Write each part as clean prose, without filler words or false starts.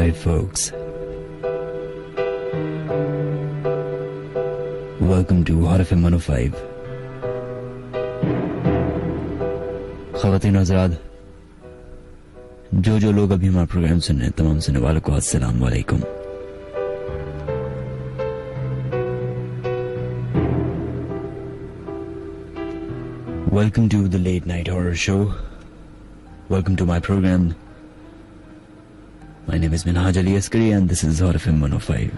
Alright folks, welcome to Hot FM 105. ख़वातीन हज़रात, जो लोग अभी हमारा प्रोग्राम सुन रहे हैं, तमाम सुनने वालों को अस्सलाम वालेकुम। Welcome to the late night horror show. Welcome to my program. My name is Minhaj Ali Askari and this is Hot FM 105.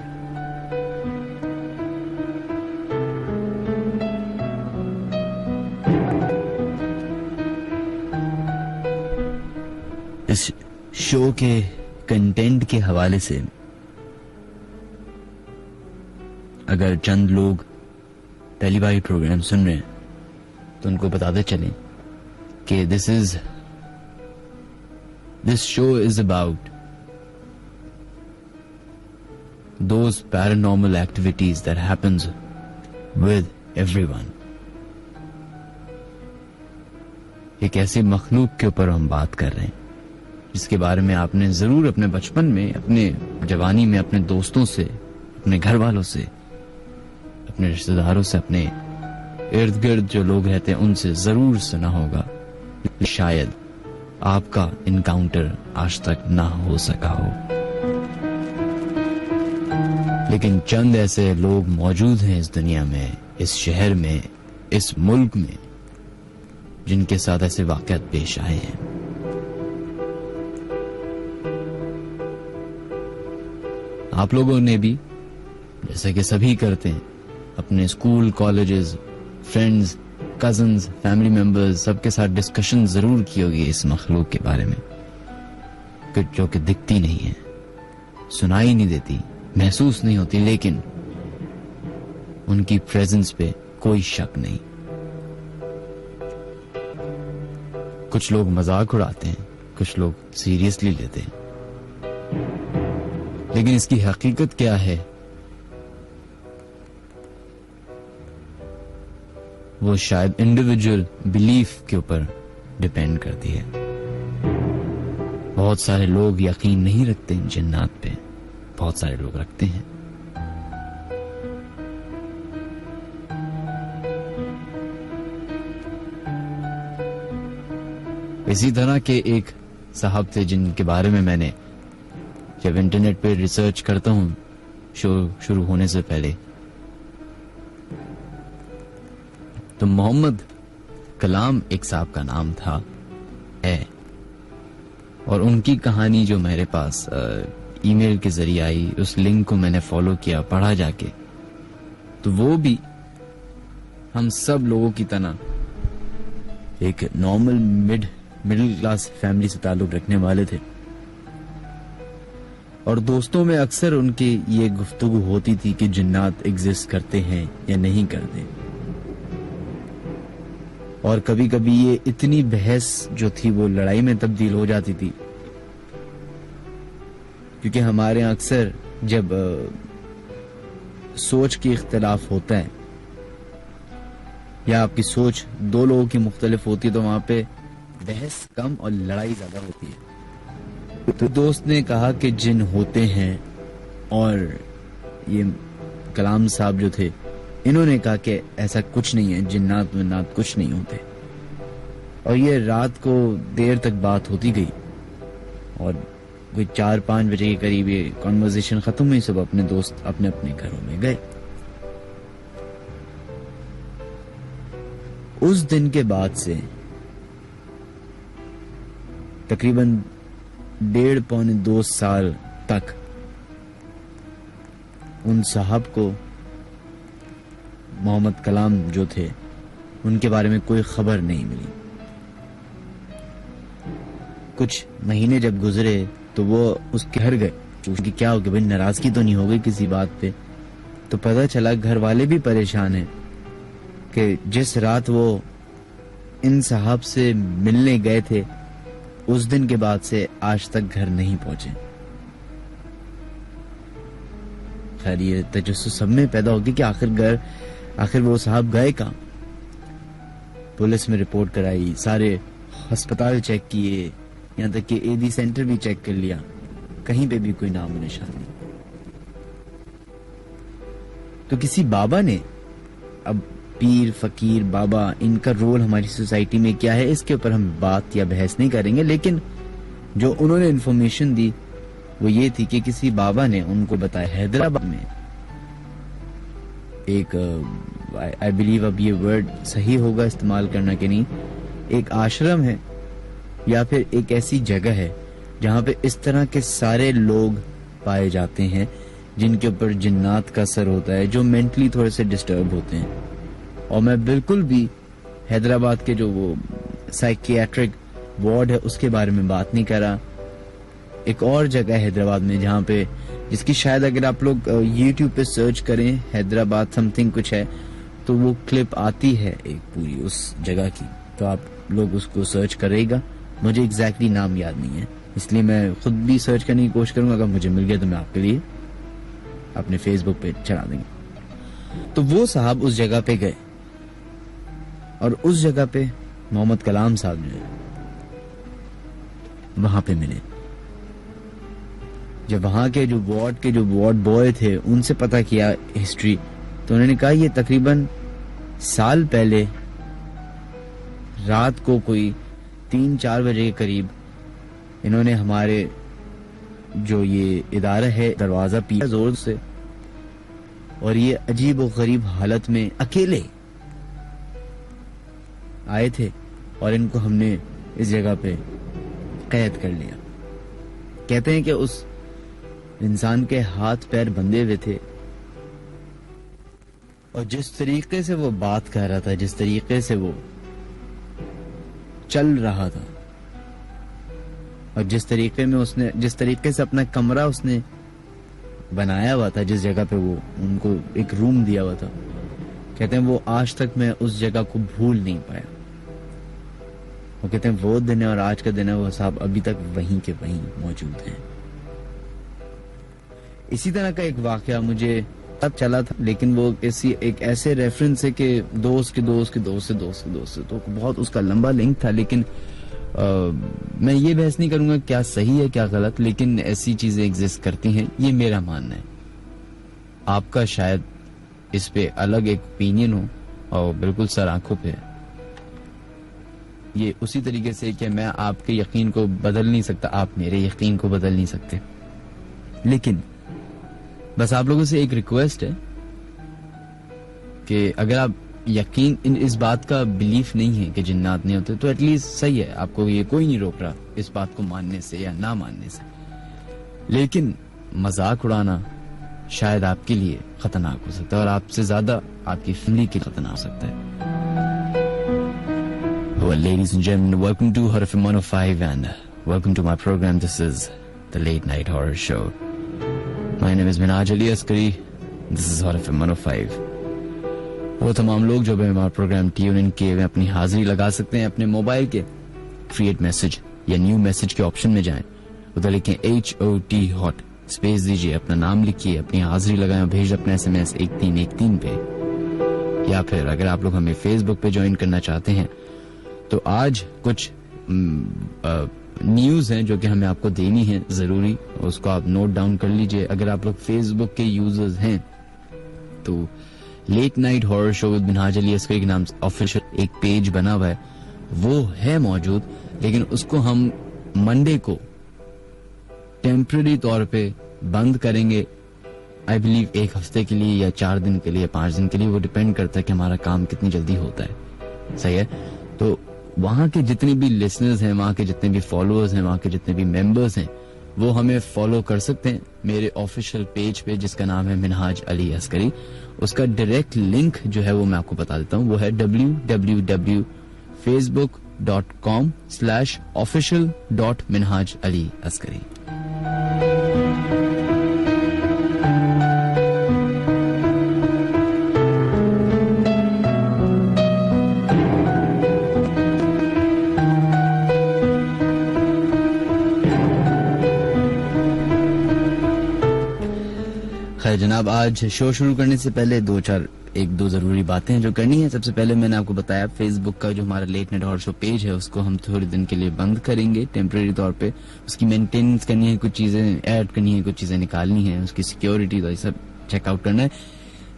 इस शो के कंटेंट के हवाले से अगर चंद लोग पहली बार प्रोग्राम सुन रहे हैं तो उनको बताते चलें कि this show is about those paranormal activities that happens with everyone. एक ऐसे मखलूक के ऊपर हम बात कर रहे हैं जिसके बारे में आपने जरूर अपने बचपन में, अपने जवानी में, अपने दोस्तों से, अपने घर वालों से, अपने रिश्तेदारों से, अपने इर्द गिर्द जो लोग रहते हैं उनसे जरूर सुना होगा। शायद आपका इनकाउंटर आज तक ना हो सका हो, लेकिन चंद ऐसे लोग मौजूद हैं इस दुनिया में, इस शहर में, इस मुल्क में, जिनके साथ ऐसे वाक़यात पेश आए हैं। आप लोगों ने भी, जैसे कि सभी करते हैं, अपने school, colleges, friends, cousins, family members, सबके साथ डिस्कशन जरूर की होगी इस मखलूक के बारे में, जो कि दिखती नहीं है, सुनाई नहीं देती, महसूस नहीं होती, लेकिन उनकी प्रेजेंस पे कोई शक नहीं। कुछ लोग मजाक उड़ाते हैं, कुछ लोग सीरियसली लेते हैं, लेकिन इसकी हकीकत क्या है वो शायद इंडिविजुअल बिलीफ के ऊपर डिपेंड करती है। बहुत सारे लोग यकीन नहीं रखते इन जिन्नात पे, बहुत सारे लोग रखते हैं। इसी तरह के एक साहब थे जिनके बारे में मैंने जब इंटरनेट पे रिसर्च करता हूं शो शुरू होने से पहले, तो मोहम्मद कलाम एक साहब का नाम था है, और उनकी कहानी जो मेरे पास ईमेल के जरिए आई, उस लिंक को मैंने फॉलो किया, पढ़ा जाके, तो वो भी हम सब लोगों की तरह एक नॉर्मल मिडिल क्लास फैमिली से ताल्लुक रखने वाले थे, और दोस्तों में अक्सर उनकी ये गुफ्तगू होती थी कि जिन्नात एग्जिस्ट करते हैं या नहीं करते। और कभी कभी ये इतनी बहस जो थी वो लड़ाई में तब्दील हो जाती थी, क्योंकि हमारे यहाँ अक्सर जब सोच की इख्तिलाफ होता है या आपकी सोच दो लोगों की मुख्तलिफ होती है, तो वहां पे बहस कम और लड़ाई ज्यादा होती है। तो दोस्त ने कहा कि जिन होते हैं, और ये कलाम साहब जो थे इन्होंने कहा कि ऐसा कुछ नहीं है, जिन्नात विन्नात कुछ नहीं होते। और ये रात को देर तक बात होती गई और कोई 4-5 बजे के करीब ये कॉन्वर्सेशन खत्म हुई, सब अपने दोस्त अपने अपने घरों में गए। उस दिन के बाद से तकरीबन 1.5-2 साल तक उन साहब को, मोहम्मद कलाम जो थे, उनके बारे में कोई खबर नहीं मिली। कुछ महीने जब गुजरे तो वो उसके घर गए, उसकी क्या हो गया भाई, नाराजगी तो नहीं हो गई किसी बात पे। तो पता चला घर वाले भी परेशान हैं कि जिस रात वो इन साहब से मिलने गए थे, उस दिन के बाद से आज तक घर नहीं पहुंचे। खैर ये तजस्सुस सब में पैदा होगी कि आखिर वो साहब गए कहाँ। पुलिस में रिपोर्ट कराई, सारे अस्पताल चेक किए, यहाँ तक कि एडी सेंटर भी चेक कर लिया, कहीं पे भी कोई नाम निशान नहीं। तो किसी बाबा ने, अब पीर फकीर बाबा, इनका रोल हमारी सोसाइटी में क्या है इसके ऊपर हम बात या बहस नहीं करेंगे, लेकिन जो उन्होंने इन्फॉर्मेशन दी वो ये थी कि किसी बाबा ने उनको बताया हैदराबाद में एक, आई बिलीव अब ये वर्ड सही होगा इस्तेमाल करना कि नहीं, एक आश्रम है या फिर एक ऐसी जगह है जहां पे इस तरह के सारे लोग पाए जाते हैं जिनके ऊपर जिन्नात का असर होता है, जो मेंटली थोड़े से डिस्टर्ब होते हैं। और मैं बिल्कुल भी हैदराबाद के जो वो साइकियाट्रिक वार्ड है उसके बारे में बात नहीं कर रहा। एक और जगह है हैदराबाद में जहाँ पे, जिसकी शायद अगर आप लोग YouTube पे सर्च करें हैदराबाद समथिंग कुछ है तो वो क्लिप आती है एक पूरी उस जगह की, तो आप लोग उसको सर्च करेगा। मुझे एग्जैक्टली नाम याद नहीं है, इसलिए मैं खुद भी सर्च करने की कोशिश करूंगा। अगर मुझे मिल गया तो मैं आपके लिए अपने फेसबुक पे चढ़ा देंगे। तो वो साहब उस जगह पे गए और उस जगह पे मोहम्मद कलाम साहब जो है वहां पे मिले। जब वहां के जो वार्ड बॉय थे उनसे पता किया हिस्ट्री, तो उन्होंने कहा ये तकरीबन साल पहले रात को कोई 3-4 बजे के करीब इन्होंने हमारे जो ये इदारा है दरवाजा पीटा जोर से, और ये अजीब और गरीब हालत में अकेले आए थे और इनको हमने इस जगह पे कैद कर लिया। कहते हैं कि उस इंसान के हाथ पैर बंधे हुए थे और जिस तरीके से वो बात कर रहा था, जिस तरीके से वो चल रहा था और जिस तरीके से अपना कमरा उसने बनाया हुआ था, जिस जगह पे वो उनको एक रूम दिया हुआ था, कहते हैं वो आज तक मैं उस जगह को भूल नहीं पाया। वो कहते हैं वो दिन है और आज का दिन है, वो साहब अभी तक वहीं के वहीं मौजूद हैं। इसी तरह का एक वाकया मुझे तब चला था, लेकिन वो एक ऐसे रेफरेंस है कि दोस्त के दोस्त के दोस्त से दोस्त के दोस्त से, तो बहुत उसका लंबा लिंक था। लेकिन मैं ये बहस नहीं करूंगा क्या सही है क्या गलत, लेकिन ऐसी चीजें एग्जिस्ट करती हैं, ये मेरा मानना है। आपका शायद इस पे अलग एक ओपिनियन हो और बिल्कुल सर आंखों पे है। ये उसी तरीके से कि मैं आपके यकीन को बदल नहीं सकता, आप मेरे यकीन को बदल नहीं सकते, लेकिन बस आप लोगों से एक रिक्वेस्ट है कि अगर आप यकीन इस बात का बिलीफ नहीं है कि जिन्नात नहीं होते, तो एटलीस्ट सही है, आपको ये कोई नहीं रोक रहा इस बात को मानने से या ना मानने से, लेकिन मजाक उड़ाना शायद आपके लिए खतरनाक हो सकता है और आपसे ज्यादा आपकी फैमिली के लिए खतरनाक हो सकता है। Well, ladies and gentlemen, welcome to Horror FM 105 and welcome to my program. This is the Late Night Horror Show. My name is Minhaj Ali Askari. This is Horror FM 105. वो तमाम लोग जो भी हमारा प्रोग्राम ट्यून इन किए हुए अपनी हाजिरी लगा सकते हैं अपने मोबाइल के क्रिएट मैसेज या न्यू मैसेज के ऑप्शन में जाएं, उधर लिखें HOT हॉट, स्पेस दीजिए, अपना नाम लिखिए, अपनी हाजिरी लगाएं और भेज अपना SMS 1313 पे। या फिर अगर आप लोग हमें फेसबुक पे ज्वाइन करना चाहते हैं तो आज कुछ न्यूज हैं जो कि हमें आपको देनी है जरूरी, उसको आप नोट डाउन कर लीजिए। अगर आप लोग फेसबुक के यूजर्स हैं तो late night horror show with Minhaj Ali Askari के नाम से ऑफिशियल एक पेज बना हुआ है, वो है मौजूद, लेकिन उसको हम मंडे को टेम्पररी तौर पे बंद करेंगे। आई बिलीव 1 हफ्ते के लिए या 4 दिन के लिए, 5 दिन के लिए, वो डिपेंड करता है कि हमारा काम कितनी जल्दी होता है। सही है, तो वहां के जितने भी लिसनर्स हैं, वहां के जितने भी फॉलोअर्स हैं, वहां के जितने भी मेंबर्स हैं, वो हमें फॉलो कर सकते हैं मेरे ऑफिशियल पेज पे जिसका नाम है मिनहाज अली अस्करी। उसका डायरेक्ट लिंक जो है वो मैं आपको बता देता हूँ, वो है www.facebook.com/official.minhaj-ali-askari। जनाब, आज शो शुरू करने से पहले 2-4 एक दो जरूरी बातें हैं जो करनी है। सबसे पहले मैंने आपको बताया फेसबुक का जो हमारा late night horror show page है उसको हम थोड़े दिन के लिए बंद करेंगे टेम्परेरी तौर पे। उसकी मेंटेनेंस करनी है, कुछ चीजें ऐड करनी है, कुछ चीजें निकालनी है, उसकी सिक्योरिटी तो सब चेकआउट करना है।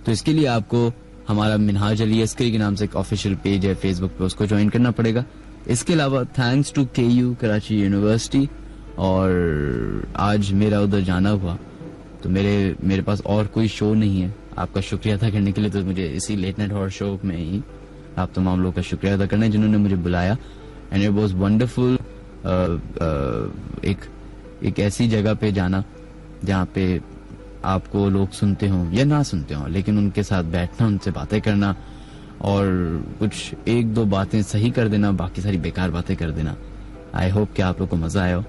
तो इसके लिए आपको हमारा मिनहाज अली अस्करी के नाम से एक ऑफिशियल पेज है फेसबुक पे, उसको ज्वाइन करना पड़ेगा। इसके अलावा thanks to KU Karachi university, और आज मेरा उधर जाना हुआ तो मेरे पास और कोई शो नहीं है आपका शुक्रिया अदा करने के लिए, तो मुझे इसी लेट नाइट हॉरर शो में ही आप तमाम लोगों का शुक्रिया अदा करना है जिन्होंने मुझे बुलाया। एंड इट वाज वंडरफुल एक ऐसी जगह पे जाना जहाँ पे आपको लोग सुनते हों या ना सुनते हों, लेकिन उनके साथ बैठना, उनसे बातें करना और कुछ एक दो बातें सही कर देना, बाकी सारी बेकार बातें कर देना। आई होप कि आप लोग को मजा आया हो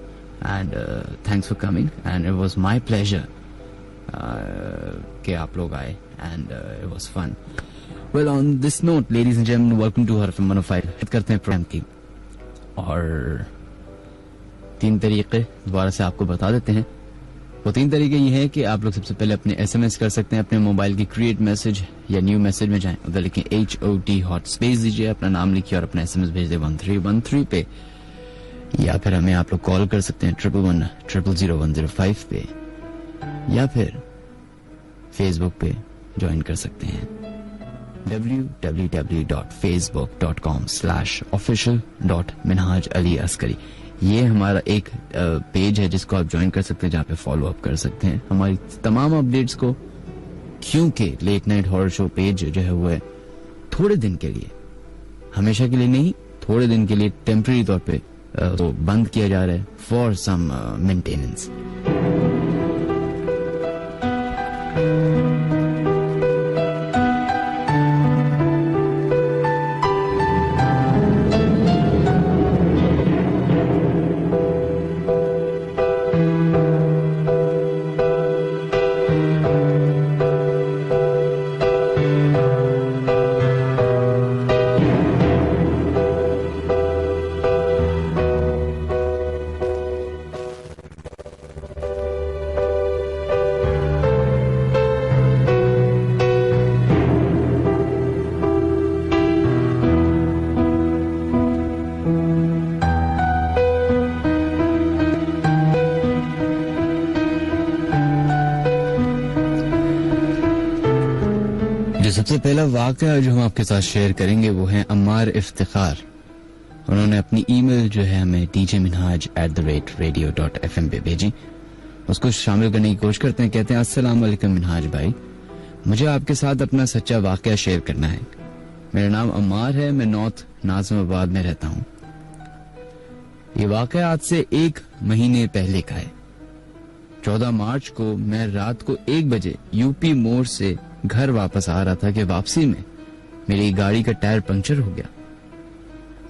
and thanks for coming and it was my pleasure कि आप लोग आए and it was fun. Well on this note ladies and gentleman, welcome to her FM 105 करते हैं प्रोग्राम की। और 3 तरीके दोबारा से आपको बता देते हैं। वो 3 तरीके ये हैं कि आप लोग सबसे पहले अपने SMS कर सकते हैं अपने मोबाइल की क्रिएट मैसेज या न्यू मैसेज में जाएं, उधर लिखें HOT हॉट स्पेस दीजिए, अपना नाम लिखिए और अपना SMS भेज दे 1313 पे, या फिर हमें आप लोग कॉल कर सकते हैं 1110000105 पे, या फिर फेसबुक पे ज्वाइन कर सकते हैं www.facebook.com/official.minhajaliaskari। ये हमारा एक पेज है जिसको आप ज्वाइन कर सकते हैं, जहाँ पे फॉलो अप कर सकते हैं हमारी तमाम अपडेट्स को, क्योंकि late night horror show page जो है वो है थोड़े दिन के लिए, हमेशा के लिए नहीं, थोड़े दिन के लिए टेम्परेरी तौर पे तो बंद किया जा रहा है फॉर सम मेंटेनेंस। सबसे पहला वाकया जो हम आपके साथ शेयर करेंगे वो है अम्मार इफ्तिखार। उन्होंने अपनी ईमेल जो है हमें djminhaj@radio.fm पे भेजी। उसको शामिल करने की कोशिश करते हैं। कहते हैं अस्सलाम वालेकुम मिनहाज भाई, मुझे आपके साथ अपना सच्चा वाकया शेयर करना है। मेरा नाम अम्मार है, मैं नॉर्थ नाज़िमाबाद में रहता हूँ। ये वाकया आज से 1 महीने पहले का है। 14 मार्च को मैं रात को 1 बजे यूपी मोड़ से घर वापस आ रहा था कि वापसी में मेरी गाड़ी का टायर पंक्चर हो गया।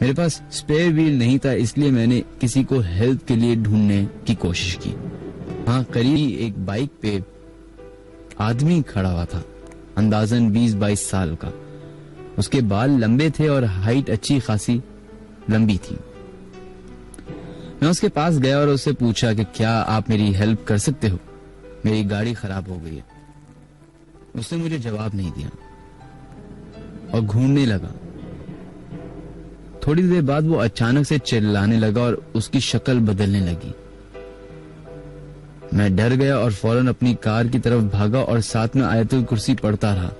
मेरे पास स्पेयर व्हील नहीं था, इसलिए मैंने किसी को हेल्प के लिए ढूंढने की कोशिश की। हाँ, करीब एक बाइक पे आदमी खड़ा हुआ था, अंदाजन 20-22 साल का। उसके बाल लंबे थे और हाइट अच्छी खासी लंबी थी। मैं उसके पास गया और उससे पूछा कि क्या आप मेरी हेल्प कर सकते हो, मेरी गाड़ी खराब हो गई है। उसने मुझे जवाब नहीं दिया और घूरने लगा। थोड़ी देर बाद वो अचानक से चिल्लाने लगा और उसकी शक्ल बदलने लगी। मैं डर गया और फौरन अपनी कार की तरफ भागा और साथ में आयतुल कुर्सी पढ़ता रहा।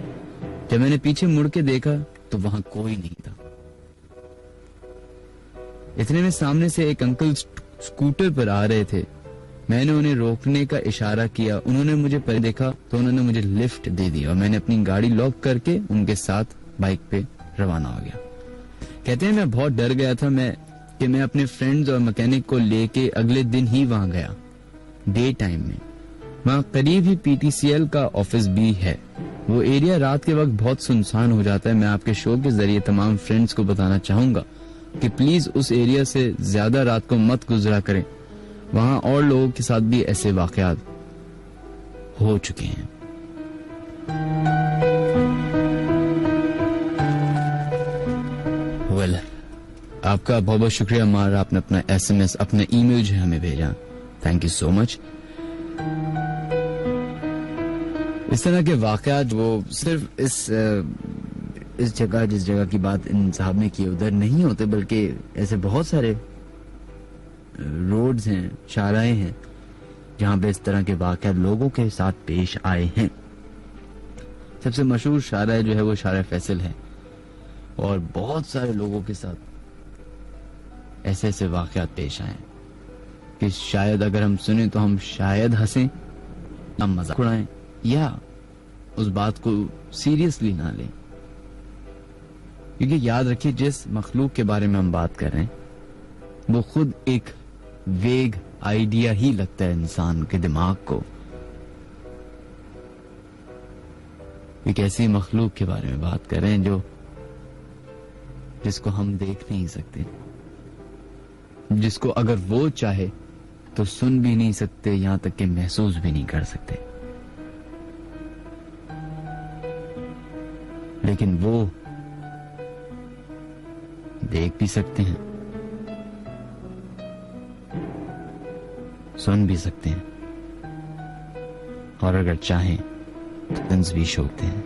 जब मैंने पीछे मुड़ के देखा तो वहां कोई नहीं था। इतने में सामने से एक अंकल स्कूटर पर आ रहे थे। मैंने उन्हें रोकने का इशारा किया। उन्होंने मुझे पहले देखा तो उन्होंने मुझे लिफ्ट दे दी और मैंने अपनी गाड़ी लॉक करके उनके साथ बाइक पे रवाना हो गया। कहते हैं मैं बहुत डर गया था कि मैं अपने फ्रेंड्स और मैकेनिक को लेके अगले दिन ही वहां गया, डे टाइम में। वहां करीब ही PTCL का ऑफिस भी है। वो एरिया रात के वक्त बहुत सुनसान हो जाता है। मैं आपके शो के जरिए तमाम फ्रेंड्स को बताना चाहूंगा कि प्लीज उस एरिया से ज्यादा रात को मत गुजरा करें। वहां और लोगों के साथ भी ऐसे वाकयात हो चुके हैं। वेल, आपका बहुत बहुत शुक्रिया अम्मार, आपने अपना SMS, अपना ईमेल जो है हमें भेजा। Thank you so much. इस तरह के वाकयात वो सिर्फ इस जगह, जिस जगह की बात इन साहब ने की उधर नहीं होते, बल्कि ऐसे बहुत सारे रोड्स हैं, शाहराएं हैं जहां पे इस तरह के वाकयात लोगों के साथ पेश आए हैं। सबसे मशहूर शाहरा जो है वो शाहरा फैसल है, और बहुत सारे लोगों के साथ ऐसे ऐसे वाकयात पेश आए कि शायद अगर हम सुने तो हम शायद हंसें, हम मजाक उड़ाएं या उस बात को सीरियसली ना लें। क्योंकि याद रखिए, जिस मखलूक के बारे में हम बात कर रहे हैं वो खुद एक वेग आइडिया ही लगता है इंसान के दिमाग को। एक ऐसी मखलूक के बारे में बात कर रहे हैं जिसको हम देख नहीं सकते, जिसको अगर वो चाहे तो सुन भी नहीं सकते, यहां तक कि महसूस भी नहीं कर सकते, लेकिन वो देख भी सकते हैं, सुन भी सकते हैं, और अगर चाहें तो तंज भी शोकते हैं।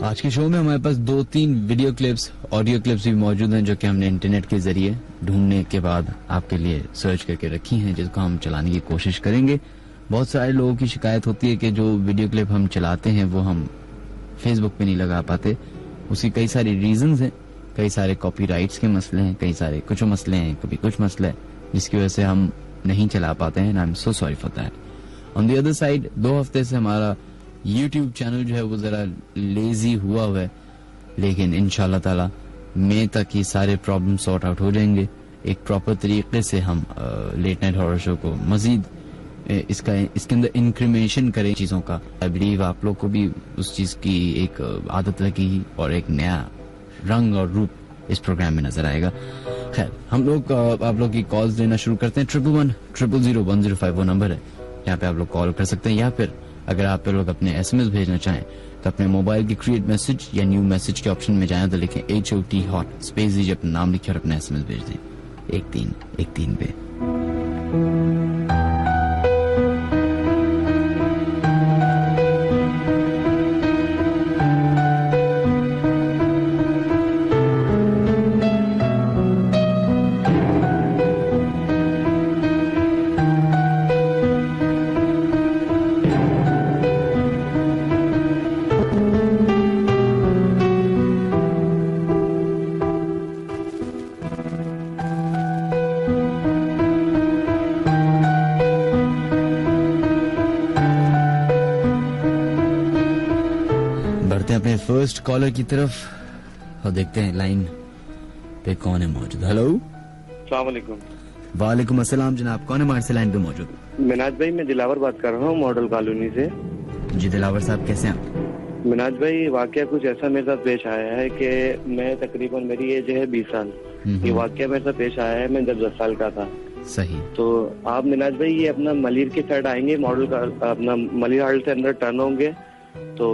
आज के शो में हमारे पास 2-3 वीडियो क्लिप्स, ऑडियो क्लिप्स भी मौजूद हैं जो कि हमने इंटरनेट के जरिए ढूंढने के बाद आपके लिए सर्च करके रखी हैं, जिसको हम चलाने की कोशिश करेंगे। बहुत सारे लोगों की शिकायत होती है कि जो वीडियो क्लिप हम चलाते हैं वो हम फेसबुक पे नहीं लगा पाते। उसकी कई सारी रीजंस हैं, कई सारे कॉपीराइट्स के मसले हैं, कई सारे कुछ मसले हैं, कभी कुछ मसला है जिसकी वजह से हम नहीं चला पाते हैं। I am so sorry for that. On the other side 2 हफ्ते से हमारा यूट्यूब चैनल जो है वो जरा लेजी हुआ है, लेकिन इंशाल्लाह ताला मई तक ये सारे प्रॉब्लम सॉर्ट आउट हो जाएंगे। एक प्रॉपर तरीके से हम लेट नाइट हॉरर शो को मजीद इसके अंदर इंक्रीमेशन करें चीजों का। आई बिलीव आप लोग को भी उस चीज की एक आदत लगी और एक नया रंग और रूप इस प्रोग्राम में नजर आएगा। खैर, हम लोग आप लोग की कॉल्स देना शुरू करते हैं। 111005 वो नंबर है, यहाँ पे आप लोग कॉल कर सकते हैं, या फिर अगर आप लोग अपने SMS भेजना चाहें तो अपने मोबाइल की क्रिएट मैसेज या न्यू मैसेज के ऑप्शन में जाएं तो लिखें HOT हॉट स्पेस दीजिए, अपना नाम लिखिए और अपना SMS भेज दें 1313 पे। फर्स्ट कॉलर की तरफ और देखते हैं लाइन पे कौन है मौजूद। हेलो, अस्सलाम वालेकुम। वालेकुम अस्सलाम जनाब, कौन है हमारे से लाइन पे मौजूद? मिनाज भाई, मैं दिलावर बात कर रहा हूँ मॉडल कॉलोनी से। जी दिलावर साहब, कैसे हैं आप? मिनाज भाई, वाकया कुछ ऐसा मेरे साथ पेश आया है कि मैं तकरीबन, मेरी एज है 20 साल। ये वाकया मेरे साथ पेश आया है मैं जब 10 साल का था। सही। तो आप मिनाज भाई ये अपना मलिर के साइड आएंगे, मॉडल का अपना मलिर हाल्ट से अंदर टर्न होंगे तो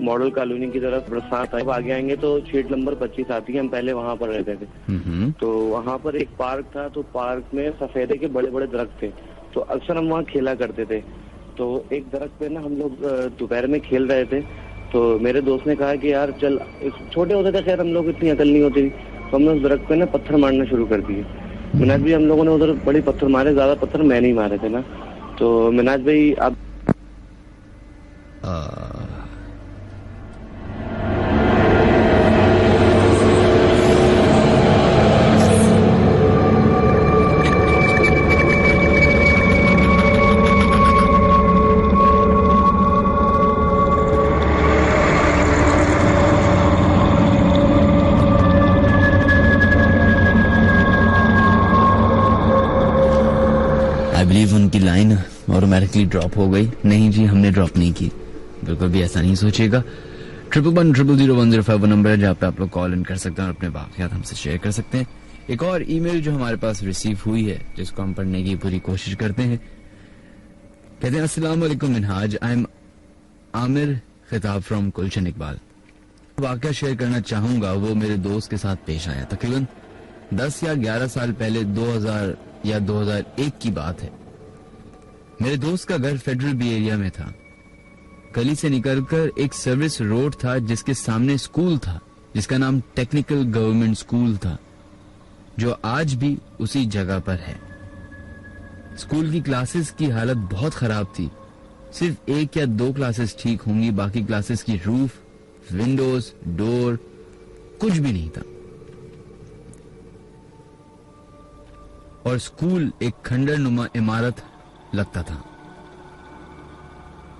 मॉडल कॉलोनी की तरफ बरसात आगे आएंगे तो शीट नंबर 25 आती है। हम पहले वहाँ पर रहते थे, तो वहाँ पर एक पार्क था, तो पार्क में सफेदे के बड़े बड़े दरख्त थे, तो अक्सर हम वहाँ खेला करते थे। तो एक दरख्त पे ना हम लोग दोपहर में खेल रहे थे, तो मेरे दोस्त ने कहा कि यार चल, छोटे होते थे खैर, हम लोग इतनी अकल नहीं होती, तो हमने उस दरख्त पे ना पत्थर मारना शुरू कर दिए। मिनाज भाई, हम लोगों ने उधर बड़े पत्थर मारे, ज्यादा पत्थर मैं नहीं मारे थे ना। तो मिनाज भाई आप उनकी लाइन ऑटोमेटिकली ड्रॉप हो गई। नहीं जी, हमने ड्रॉप नहीं की, बिल्कुल भी ऐसा नहीं सोचिएगा। 11100105 वो नंबर है जहाँ पे आप लोग कॉल इन कर सकते हैं और अपने वाक़यात हमसे शेयर कर सकते हैं। एक और ईमेल जो हमारे पास रिसीव हुई है जिसको हम पढ़ने की पूरी कोशिश करते हैं। कहते हैं, अस्सलाम वालेकुम मिनहाज, आई एम आमिर खिताब फ्रॉम गुलशन इकबाल। वाक़या शेयर करना चाहूंगा, वो मेरे दोस्त के साथ पेश आया। तकरीबन 10 या 11 साल पहले 2000 या 2001 की बात है। मेरे दोस्त का घर फेडरल बी एरिया में था। गली से निकलकर एक सर्विस रोड था जिसके सामने स्कूल था जिसका नाम टेक्निकल गवर्नमेंट स्कूल था, जो आज भी उसी जगह पर है। स्कूल की क्लासेस की हालत बहुत खराब थी। सिर्फ 1 या 2 क्लासेस ठीक होंगी, बाकी क्लासेस की रूफ, विंडोज, डोर कुछ भी नहीं था। और स्कूल एक खंडर नुमा इमारत लगता था।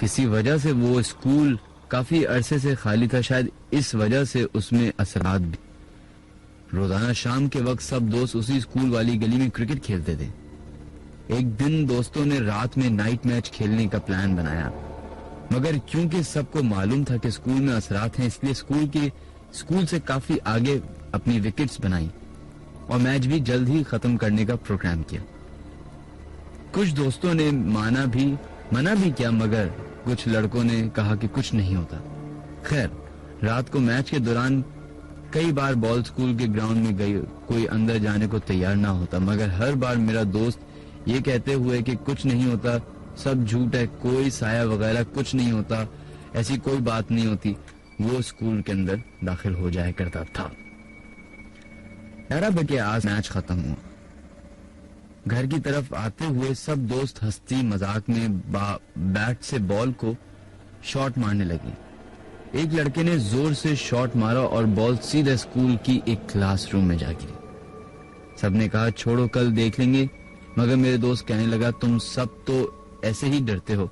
किसी वजह से वो स्कूल काफी अरसे से खाली था, शायद इस वजह से उसमें असरात भी। रोजाना शाम के वक्त सब दोस्त उसी स्कूल वाली गली में क्रिकेट खेलते थे। एक दिन दोस्तों ने रात में नाइट मैच खेलने का प्लान बनाया, मगर क्योंकि सबको मालूम था कि स्कूल में असरात हैं, इसलिए स्कूल से काफी आगे अपनी विकेट्स बनाई और मैच भी जल्द ही खत्म करने का प्रोग्राम किया। कुछ दोस्तों ने मना भी किया, मगर कुछ लड़कों ने कहा कि कुछ नहीं होता। खैर, रात को मैच के दौरान कई बार बॉल स्कूल के ग्राउंड में गई, कोई अंदर जाने को तैयार ना होता, मगर हर बार मेरा दोस्त ये कहते हुए कि कुछ नहीं होता, सब झूठ है, कोई साया वगैरह कुछ नहीं होता, ऐसी कोई बात नहीं होती, वो स्कूल के अंदर दाखिल हो जाया करता था। 11 बजे आज मैच खत्म हुआ। घर की तरफ आते हुए सब दोस्त हंसती मजाक में बैट से बॉल को शॉट मारने लगे। एक लड़के ने जोर से शॉट मारा और बॉल सीधे स्कूल की एक क्लासरूम में जा गिरी। सबने कहा छोड़ो कल देख लेंगे, मगर मेरे दोस्त कहने लगा तुम सब तो ऐसे ही डरते हो,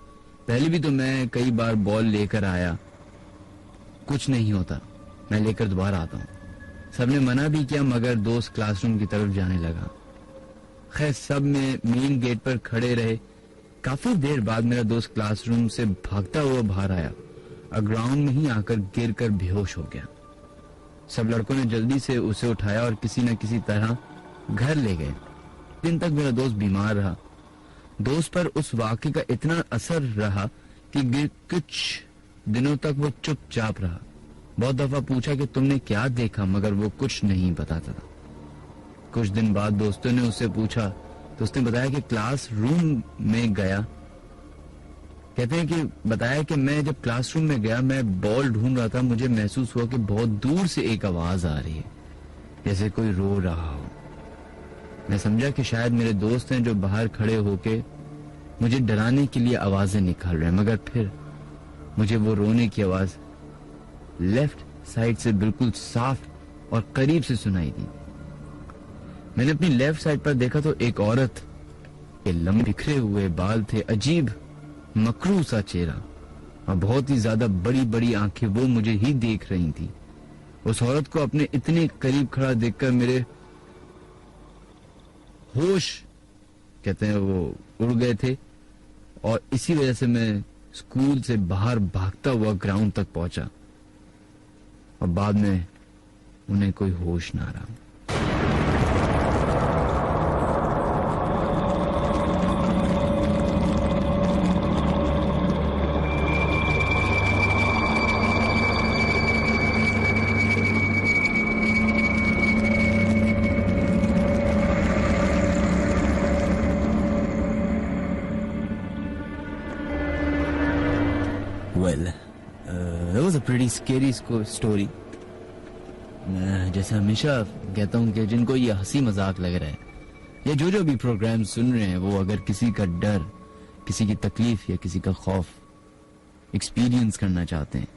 पहले भी तो मैं कई बार बॉल लेकर आया, कुछ नहीं होता, मैं लेकर दोबारा आता हूँ। सबने मना भी किया, मगर दोस्त क्लासरूम की तरफ जाने लगा। खैर, सब में मेन गेट पर खड़े रहे। काफी देर बाद मेरा दोस्त क्लासरूम से भागता हुआ बाहर आया और ग्राउंड में ही आकर गिरकर बेहोश हो गया। सब लड़कों ने जल्दी से उसे उठाया और किसी न किसी तरह घर ले गए। दिन तक मेरा दोस्त बीमार रहा। दोस्त पर उस वाक़े का इतना असर रहा कि कुछ दिनों तक वो चुपचाप रहा। बहुत दफा पूछा कि तुमने क्या देखा, मगर वो कुछ नहीं बताता था। कुछ दिन बाद दोस्तों ने उससे पूछा तो उसने बताया कि क्लासरूम में गया। कहते हैं कि बताया कि मैं जब क्लासरूम में गया, मैं बॉल ढूंढ रहा था, मुझे महसूस हुआ कि बहुत दूर से एक आवाज आ रही है, जैसे कोई रो रहा हो। मैं समझा कि शायद मेरे दोस्त हैं जो बाहर खड़े होके मुझे डराने के लिए आवाजें निकाल रहे हैं, मगर फिर मुझे वो रोने की आवाज लेफ्ट साइड से बिल्कुल साफ और करीब से सुनाई दी। मैंने अपनी लेफ्ट साइड पर देखा तो एक औरत के लंबे बिखरे हुए बाल थे, अजीब मकरू सा चेहरा और बहुत ही ज्यादा बड़ी बड़ी आंखें, वो मुझे ही देख रही थी। उस औरत को अपने इतने करीब खड़ा देखकर मेरे होश कहते हैं वो उड़ गए थे और इसी वजह से मैं स्कूल से बाहर भागता हुआ ग्राउंड तक पहुंचा और बाद में उन्हें कोई होश ना रहा। Well, that was a pretty scary story. मैं जैसे हमेशा कहता हूँ कि जिनको ये हंसी मजाक लग रहा है या जो भी प्रोग्राम सुन रहे हैं, वो अगर किसी का डर, किसी की तकलीफ या किसी का खौफ एक्सपीरियंस करना चाहते हैं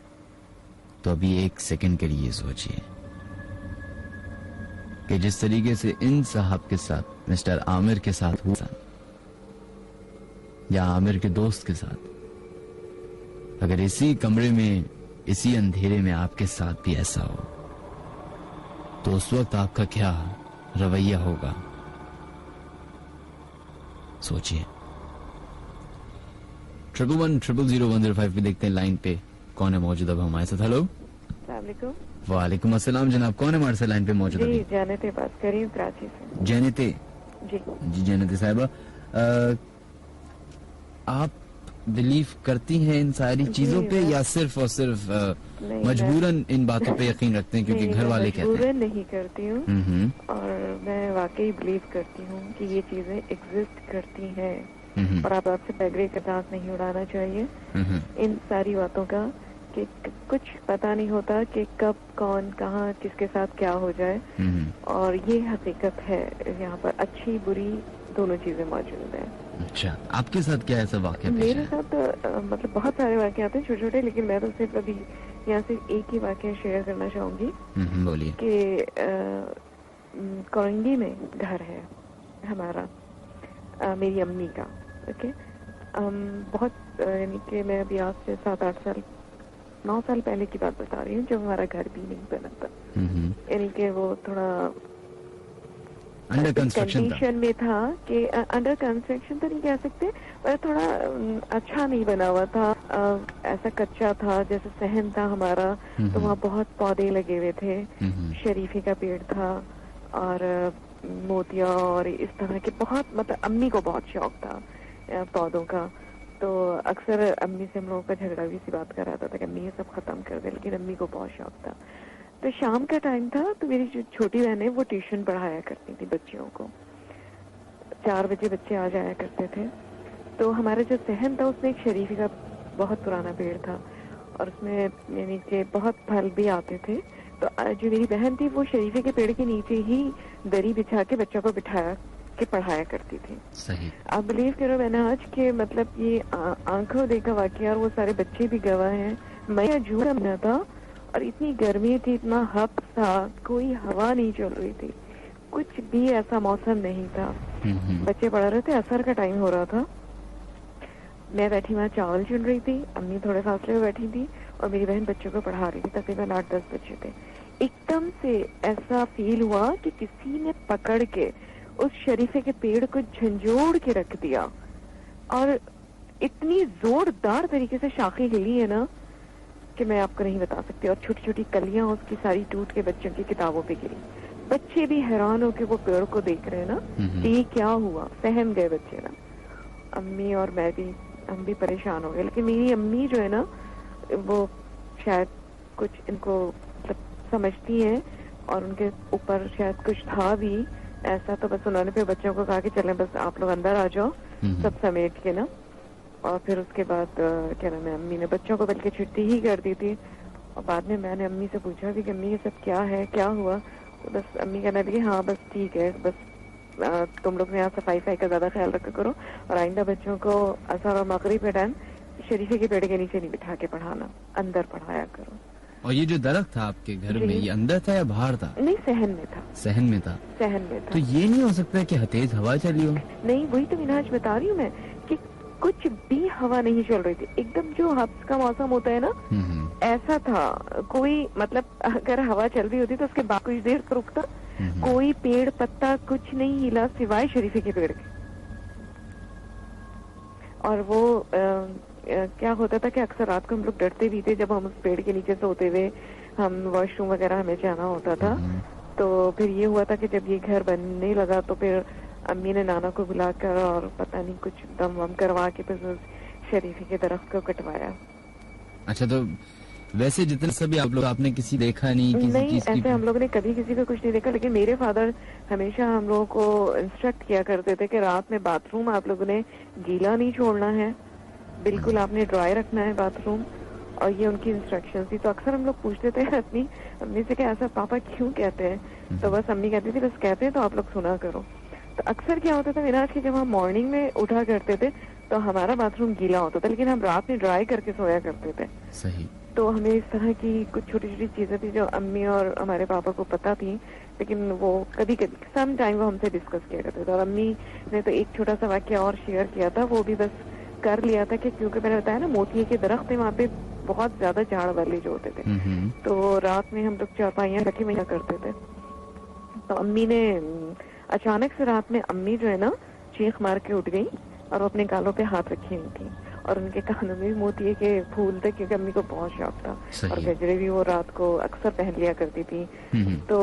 तो अभी 1 सेकंड के लिए सोचिए कि जिस तरीके से इन साहब के साथ, मिस्टर आमिर के साथ हुआ या आमिर के दोस्त के साथ, अगर इसी कमरे में, इसी अंधेरे में आपके साथ भी ऐसा हो तो उस वक्त आपका क्या रवैया होगा, सोचिए। 11100105 पे देखते हैं लाइन पे कौन है मौजूद अब हमारे साथ। हेलो, वालेकुम अस्सलाम जनाब, कौन है हमारे साथ लाइन पे मौजूद? जी, जैनते बात कर रही हूँ कराची से। जैनते जी जैनते साहिबा, आप बिलीव करती हैं इन सारी चीजों पे या सिर्फ और सिर्फ मजबूरन इन बातों पे यकीन रखते हैं क्योंकि घर वाले कहते हैं? मजबूरन नहीं करती हूँ और मैं वाकई बिलीव करती हूँ कि ये चीजें एग्जिस्ट करती हैं। और आप आपसे बैगरी का दांत नहीं उड़ाना चाहिए इन सारी बातों का, कि कुछ पता नहीं होता कि कब कौन कहाँ किसके साथ क्या हो जाए, और ये हकीकत है यहाँ पर, अच्छी बुरी दोनों चीजें मौजूद है। अच्छा, आपके साथ क्या ऐसा वाकया पेश मेरे है? साथ मतलब बहुत सारे वाकये आते हैं छोटे छोटे, लेकिन मैं तो सिर्फ अभी यहाँ से एक ही वाकया शेयर करना चाहूंगी। बोलिए। कि कोरंगी में घर है हमारा, मेरी अम्मी का। ओके, बहुत यानी कि मैं अभी आज से 7-8 साल 9 साल पहले की बात बता रही हूँ, जब हमारा घर भी नहीं बना था। यानी कि वो थोड़ा अंडर कंस्ट्रक्शन में था, कि अंडर कंस्ट्रक्शन तो नहीं कह सकते, पर थोड़ा अच्छा नहीं बना हुआ था, ऐसा कच्चा था, जैसे सहन था हमारा, तो वहाँ बहुत पौधे लगे हुए थे, शरीफे का पेड़ था और मोतिया और इस तरह के बहुत, मतलब अम्मी को बहुत शौक था पौधों का। तो अक्सर अम्मी से हम लोगों का झगड़ा भी इसी बात कर आता था कि अम्मी ये सब खत्म कर दे, लेकिन अम्मी को बहुत शौक था। तो शाम का टाइम था, तो मेरी जो छोटी बहन है वो ट्यूशन पढ़ाया करती थी बच्चियों को, 4 बजे बच्चे आ जाया करते थे। तो हमारा जो सहन था उसमें एक शरीफे का बहुत पुराना पेड़ था, और उसमें यानी कि बहुत फल भी आते थे। तो जो मेरी बहन थी वो शरीफे के पेड़ के नीचे ही दरी बिछा के बच्चों को बिठाया के पढ़ाया करती थी। सही। आप बिलीव करो मैंने आज के मतलब ये आंखों देखा वाकया, और वो सारे बच्चे भी गवाह हैं। मैं जून महीना था और इतनी गर्मी थी, इतना हब्स था, कोई हवा नहीं चल रही थी, कुछ भी ऐसा मौसम नहीं था। बच्चे पढ़ रहे थे, असर का टाइम हो रहा था, मैं बैठी वहाँ चावल चुन रही थी, अम्मी थोड़े फासले में बैठी थी और मेरी बहन बच्चों को पढ़ा रही थी। तकरीबन 8-10 बच्चे थे। एकदम से ऐसा फील हुआ कि किसी ने पकड़ के उस शरीफे के पेड़ को झंझोड़ के रख दिया, और इतनी जोरदार तरीके से शाखें हिली है ना कि मैं आपको नहीं बता सकती, और छोटी छोटी कलियां उसकी सारी टूट के बच्चों की किताबों पे गिरी। बच्चे भी हैरान होके वो पेड़ को देख रहे हैं ना कि ये क्या हुआ, सहम गए बच्चे ना। अम्मी और मैं भी, हम भी परेशान हो गए। लेकिन मेरी अम्मी जो है ना, वो शायद कुछ इनको मतलब समझती हैं, और उनके ऊपर शायद कुछ था भी ऐसा, तो बस उन्होंने फिर बच्चों को कहा कि चलें बस आप लोग अंदर आ जाओ, सब समेट के ना। और फिर उसके बाद क्या नाम है, अम्मी ने बच्चों को बल्कि छुट्टी ही कर दी थी। और बाद में मैंने अम्मी से पूछा भी कि अम्मी ये सब क्या है, क्या हुआ? तो बस अम्मी कहने लगी हाँ बस ठीक है, बस तुम लोग यहाँ सफाई का ज्यादा ख्याल रखा करो, और आइंदा बच्चों को असर और मगरिब के टाइम शरीफे के पेड़ के नीचे नहीं बिठा के पढ़ाना, अंदर पढ़ाया करो। और ये जो दरख्त था आपके घर में, ये अंदर था या बाहर था? नहीं, सहन में था। सहन में था? सहन में था। तो ये नहीं हो सकता कि तेज हवा चली हो? नहीं, वही तो मिनाज बता रही हूँ मैं कि कुछ भी हवा नहीं चल रही थी, एकदम जो हब्स का मौसम होता है ना, ऐसा था। कोई मतलब अगर हवा चल रही होती तो उसके बाद कुछ देर रुकता, कोई पेड़ पत्ता कुछ नहीं हिला सिवाय शरीफे के पेड़ के। और वो क्या होता था कि अक्सर रात को हम लोग डरते भी थे, जब हम उस पेड़ के नीचे सोते हुए हम वॉशरूम वगैरह हमें जाना होता था। तो फिर ये हुआ था कि जब ये घर बनने लगा तो फिर अम्मी ने नाना को बुलाकर और पता नहीं कुछ दम वम करवा के फिर उस शरीफे के दरख्त को कटवाया। अच्छा, तो वैसे जितने सभी आप लोग, आपने किसी देखा नहीं किसी नहीं, चीज ऐसे हम लोग ने कभी किसी को कुछ नहीं देखा। लेकिन मेरे फादर हमेशा हम लोगों को इंस्ट्रक्ट किया करते थे कि रात में बाथरूम आप लोगों ने गीला नहीं छोड़ना है, बिल्कुल आपने ड्राई रखना है बाथरूम, और ये उनकी इंस्ट्रक्शन थी। तो अक्सर हम लोग पूछते थे अपनी अम्मी से कि ऐसा पापा क्यों कहते हैं, तो बस अम्मी कहती थी बस कहते हैं तो आप लोग सुना करो। तो अक्सर क्या होता था विनाश की, जब हम मॉर्निंग में उठा करते थे तो हमारा बाथरूम गीला होता था, लेकिन हम रात में ड्राई करके सोया करते थे। सही। तो हमें इस तरह की कुछ छोटी छोटी चीजें थी जो अम्मी और हमारे पापा को पता थी, लेकिन वो कभी कभी सम टाइम वो हमसे डिस्कस किया करते थे। और अम्मी ने तो एक छोटा सा वाक्य और शेयर किया था, वो भी बस कर लिया था कि क्योंकि मैंने बताया ना मोतिये के दरख्त थे वहाँ पे, बहुत ज्यादा झाड़ वाले जो होते थे, तो रात में हम लोग चारपाइयाँ रखे वही करते थे। तो अम्मी ने अचानक से रात में अम्मी जो है ना चीख मार के उठ गई और अपने गालों पे हाथ रखी हुई थी, और उनके कानों में मोतिये के फूल थे क्योंकि अम्मी को बहुत शौक था, और गजरे भी वो रात को अक्सर पहन लिया करती थी। तो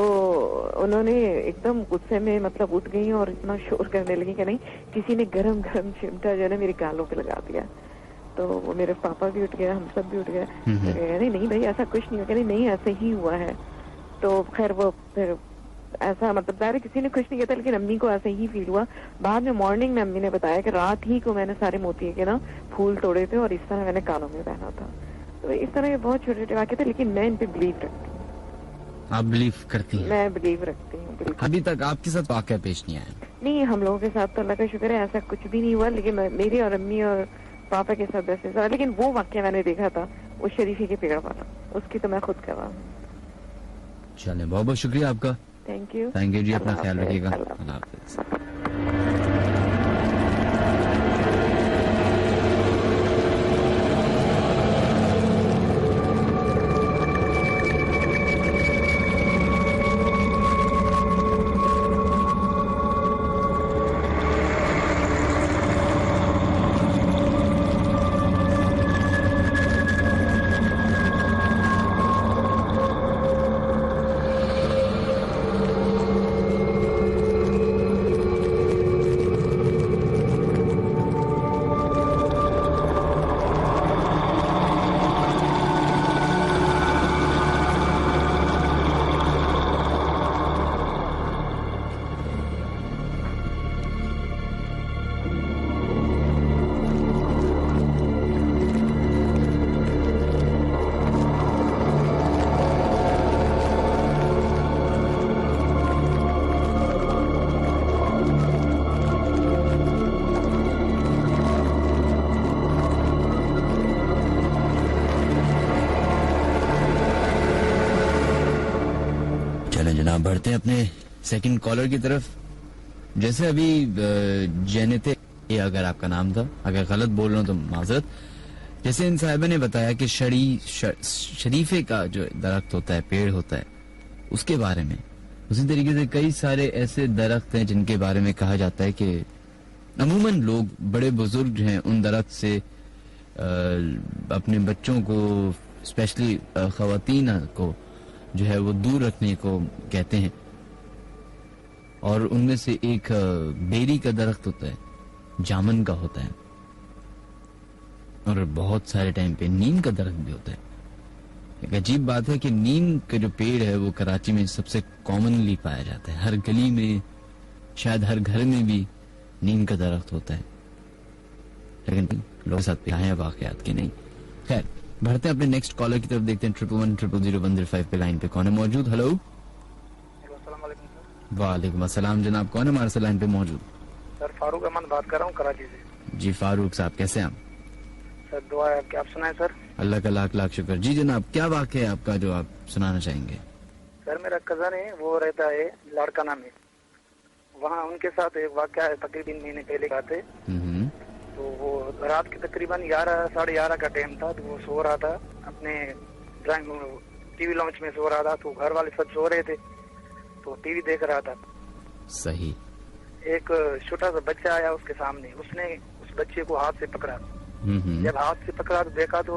उन्होंने एकदम गुस्से में मतलब उठ गई और इतना शोर करने लगी कि नहीं किसी ने गरम गरम चिमटा जो है ना मेरे गालों पे लगा दिया। तो वो मेरे पापा भी उठ गया, हम सब भी उठ गए। नहीं नहीं भाई ऐसा कुछ नहीं हुआ, नहीं ऐसे ही हुआ है। तो खैर वो फिर ऐसा मतलब डायरेक्ट किसी ने कुछ नहीं किया था, लेकिन अम्मी को ऐसे ही फील हुआ। बाद में मॉर्निंग में अम्मी ने बताया कि रात ही को मैंने सारे मोती के ना फूल तोड़े थे और इस तरह मैंने कानों में पहना था। तो इस तरह के बहुत छोटे छोटे वाक्य थे, लेकिन मैं इन पे बिलीव रखती हूँ। आप बिलीव करती हैं? मैं बिलीव रखती हूँ। अभी तक आपके साथ वाकया पेश नहीं आया? नहीं, हम लोगों के साथ तो अल्लाह का शुक्र है ऐसा कुछ भी नहीं हुआ, लेकिन मेरी और अम्मी और पापा के साथ ऐसे हुआ। लेकिन वो वाक्य मैंने देखा था, वो शरीफी के पेड़ वाला, उसकी तो मैं खुद गवाह हूँ। चले, बहुत बहुत शुक्रिया आपका। थैंक यू जी, अपना ख्याल रखिएगा। अल्लाह हाफिज। जनाब, बढ़ते हैं अपने सेकंड कॉलर की तरफ। जैसे अभी जैनते, ये अगर आपका नाम था, अगर गलत बोल रहा हूं तो माजरत। जैसे इन साहिबा ने बताया कि शरीफे का जो दरख्त होता है, पेड़ होता है, उसके बारे में, उसी तरीके से कई सारे ऐसे दरख्त हैं जिनके बारे में कहा जाता है कि अमूमन लोग, बड़े बुजुर्ग हैं, उन दरख्त से अपने बच्चों को, स्पेशली खवातीन को जो है वो दूर रखने को कहते हैं। और उनमें से एक बेरी का दरख्त होता है, जामन का होता है, और बहुत सारे टाइम पे नीम का दरख्त भी होता है। एक अजीब बात है कि नीम का जो पेड़ है वो कराची में सबसे कॉमनली पाया जाता है। हर गली में, शायद हर घर में भी नीम का दरख्त होता है, लेकिन लोग साथ आए हैं वाकयात के नहीं। खैर, बढ़ते हैं अपने नेक्स्ट कॉलर की तरफ, देखते हैं 11100105 पे लाइन पे कौन है मौजूद। हेलो, वालेकुम अस्सलाम जनाब, कौन है हमारे से लाइन पे मौजूद? सर फारूक अहमद बात कर रहा हूँ कराची से। जी फारूक साहब, कैसे हैं आप? सर दुआ है आपकी, आप सुनाए सर। अल्लाह का लाख लाख शुक्र। जी जनाब, क्या वाक़या है आपका जो आप सुनाना चाहेंगे? सर मेरा कजन है, वो रहता है लाड़काना में, वहाँ उनके साथ एक वाक़या है, तकरीबन महीने पहले का थे। तो वो रात के तकरीबन 11 साढ़े 11 का टाइम था। तो वो सो रहा था अपने ड्राइंग टीवी लॉन्च में सो रहा था। तो घर वाले सब सो रहे थे, तो टीवी देख रहा था। सही। एक छोटा सा बच्चा आया उसके सामने, उसने उस बच्चे को हाथ से पकड़ा। जब हाथ से पकड़ा तो देखा तो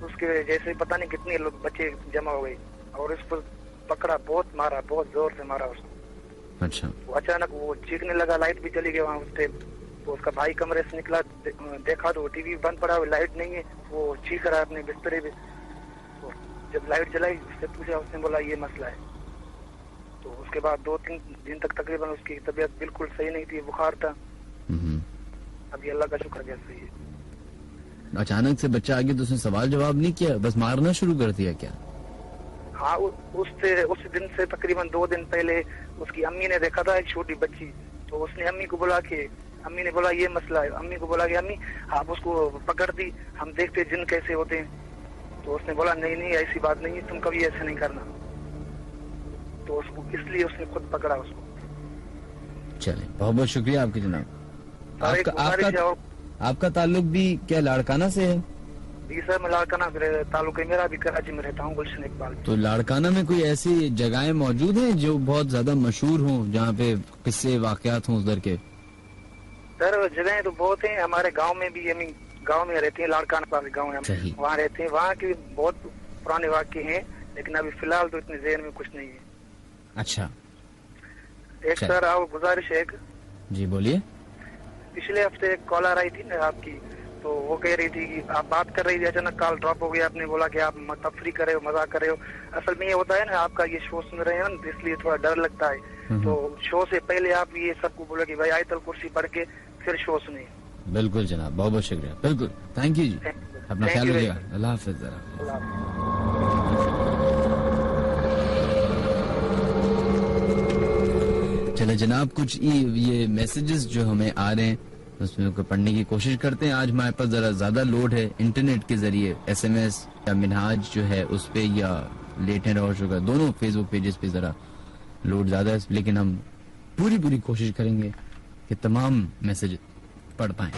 उसके जैसे पता नहीं कितने लोग बच्चे जमा हो गए और उसको पकड़ा, बहुत मारा, बहुत जोर से मारा उसको। अच्छा। वो अचानक वो चीखने लगा, लाइट भी चली गई वहाँ उस टाइम। तो उसका भाई कमरे से निकला, देखा तो टीवी बंद पड़ा हुआ, लाइट नहीं है। वो चीख रहा है अपने बिस्तरे पे। तो जब लाइट जलाई, उससे पूछा, उसने बोला ये मसला है। तो उसके बाद 2-3 दिन तक तकरीबन उसकी तबीयत बिल्कुल सही नहीं थी, बुखार था। अभी अल्लाह का शुक्र है सही है। अचानक से बच्चा आ गया तो उसने सवाल जवाब नहीं किया, बस मारना शुरू कर दिया क्या? हाँ, उस दिन से तकरीबन 2 दिन पहले उसकी अम्मी ने देखा था एक छोटी बच्ची। तो उसने अम्मी को बोला कि, अम्मी ने बोला ये मसला है। अम्मी को बोला कि अम्मी आप उसको पकड़ दी, हम देखते जिन कैसे होते हैं। तो उसने बोला नहीं नहीं ऐसी बात नहीं है, तुम कभी ऐसा नहीं करना। तो उसको इसलिए उसने खुद पकड़ा उसको। चले, बहुत बहुत शुक्रिया आपके जनाब। आपका ताल्लुक भी क्या लाड़काना से है? जी सर, मैं लाड़काना ताल्लुक है मेरा, भी कराची में रहता हूँ, गुलशन इकबाल। तो लाड़काना में कोई ऐसी जगहें मौजूद हैं जो बहुत ज्यादा मशहूर हों, जहाँ पे किस्से वाकयात हों उधर के? सर जगहें तो बहुत हैं, हमारे गांव में भी, हम गांव में रहते हैं, लाड़काना वाले गांव है, वहाँ रहते हैं। वहाँ के बहुत पुराने वाक़े हैं, लेकिन अभी फिलहाल तो इतने ज़हन में कुछ नहीं है। अच्छा। एक सर आओ गुजारिश है। जी बोलिए। पिछले हफ्ते एक कॉलर आई थी ना आपकी, तो वो कह रही थी कि आप बात कर रही थी, अचानक कॉल ड्रॉप हो गया। आपने बोला कि आप तफरी कर रहे हो, मजाक कर रहे हो। असल में ये होता है ना, आपका ये शो सुन रहे हैं ना, इसलिए थोड़ा डर लगता है। तो शो से पहले आप ये सबको बोलो कि भाई आयतल कुर्सी पढ़ के फिर शो सुनिए। बिल्कुल जनाब, बहुत बहुत शुक्रिया। बिल्कुल, थैंक यू जी, अपना ख्याल रखिएगा। अल्लाह हाफिज। चले जनाब, कुछ ये मैसेजेस जो हमें आ रहे हैं उसमें को पढ़ने की कोशिश करते हैं। आज हमारे पास जरा ज्यादा लोड है इंटरनेट के जरिए, SMS या मिनहाज जो है उस पे, या लेट एंड और शुगर दोनों फेसबुक पेजेस पे जरा लोड ज्यादा है, लेकिन हम पूरी कोशिश करेंगे कि तमाम मैसेज पढ़ पाए।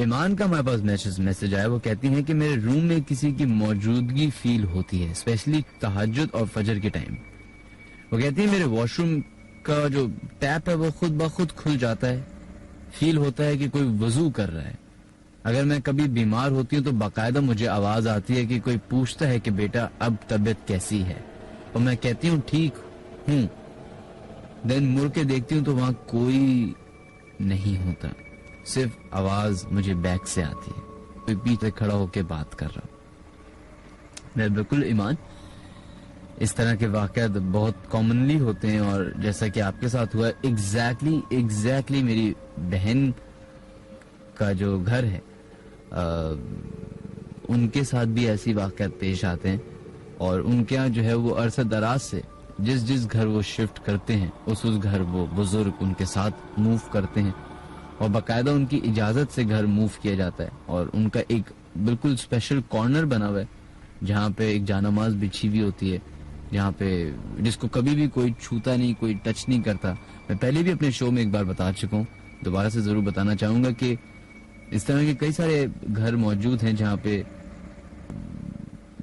ईमान का हमारे पास मैसेज आया। वो कहती हैं कि मेरे रूम में किसी की मौजूदगी फील होती है, स्पेशली तहज्जुद और फजर के टाइम। वो कहती है मेरे वॉशरूम का जो टैप है वो खुद ब खुद खुल जाता है, फील होता है कि कोई वजू कर रहा है। अगर मैं कभी बीमार होती हूँ तो बाकायदा मुझे आवाज आती है कि कोई पूछता है कि बेटा अब तबीयत कैसी है, और मैं कहती हूँ ठीक हूँ। देन मुड़ के देखती हूँ तो वहां कोई नहीं होता, सिर्फ आवाज मुझे बैक से आती है, कोई पीछे खड़ा होकर बात कर रहा हूँ। बिल्कुल ईमान, इस तरह के वाकयात बहुत कॉमनली होते हैं, और जैसा कि आपके साथ हुआ एग्जैक्टली मेरी बहन का जो घर है उनके साथ भी ऐसी वाकयात पेश आते हैं। और उनके यहाँ जो है वो अरसा दराज से जिस घर वो शिफ्ट करते हैं उस घर वो बुजुर्ग उनके साथ मूव करते हैं, और बाकायदा उनकी इजाजत से घर मूव किया जाता है। और उनका एक बिल्कुल स्पेशल कॉर्नर बना हुआ है जहाँ पे एक जानमाज बिछी हुई होती है, जहाँ पे जिसको कभी भी कोई छूता नहीं, कोई टच नहीं करता। मैं पहले भी अपने शो में एक बार बता चुका हूँ, दोबारा से जरूर बताना चाहूंगा कि इस तरह के कई सारे घर मौजूद हैं जहाँ पे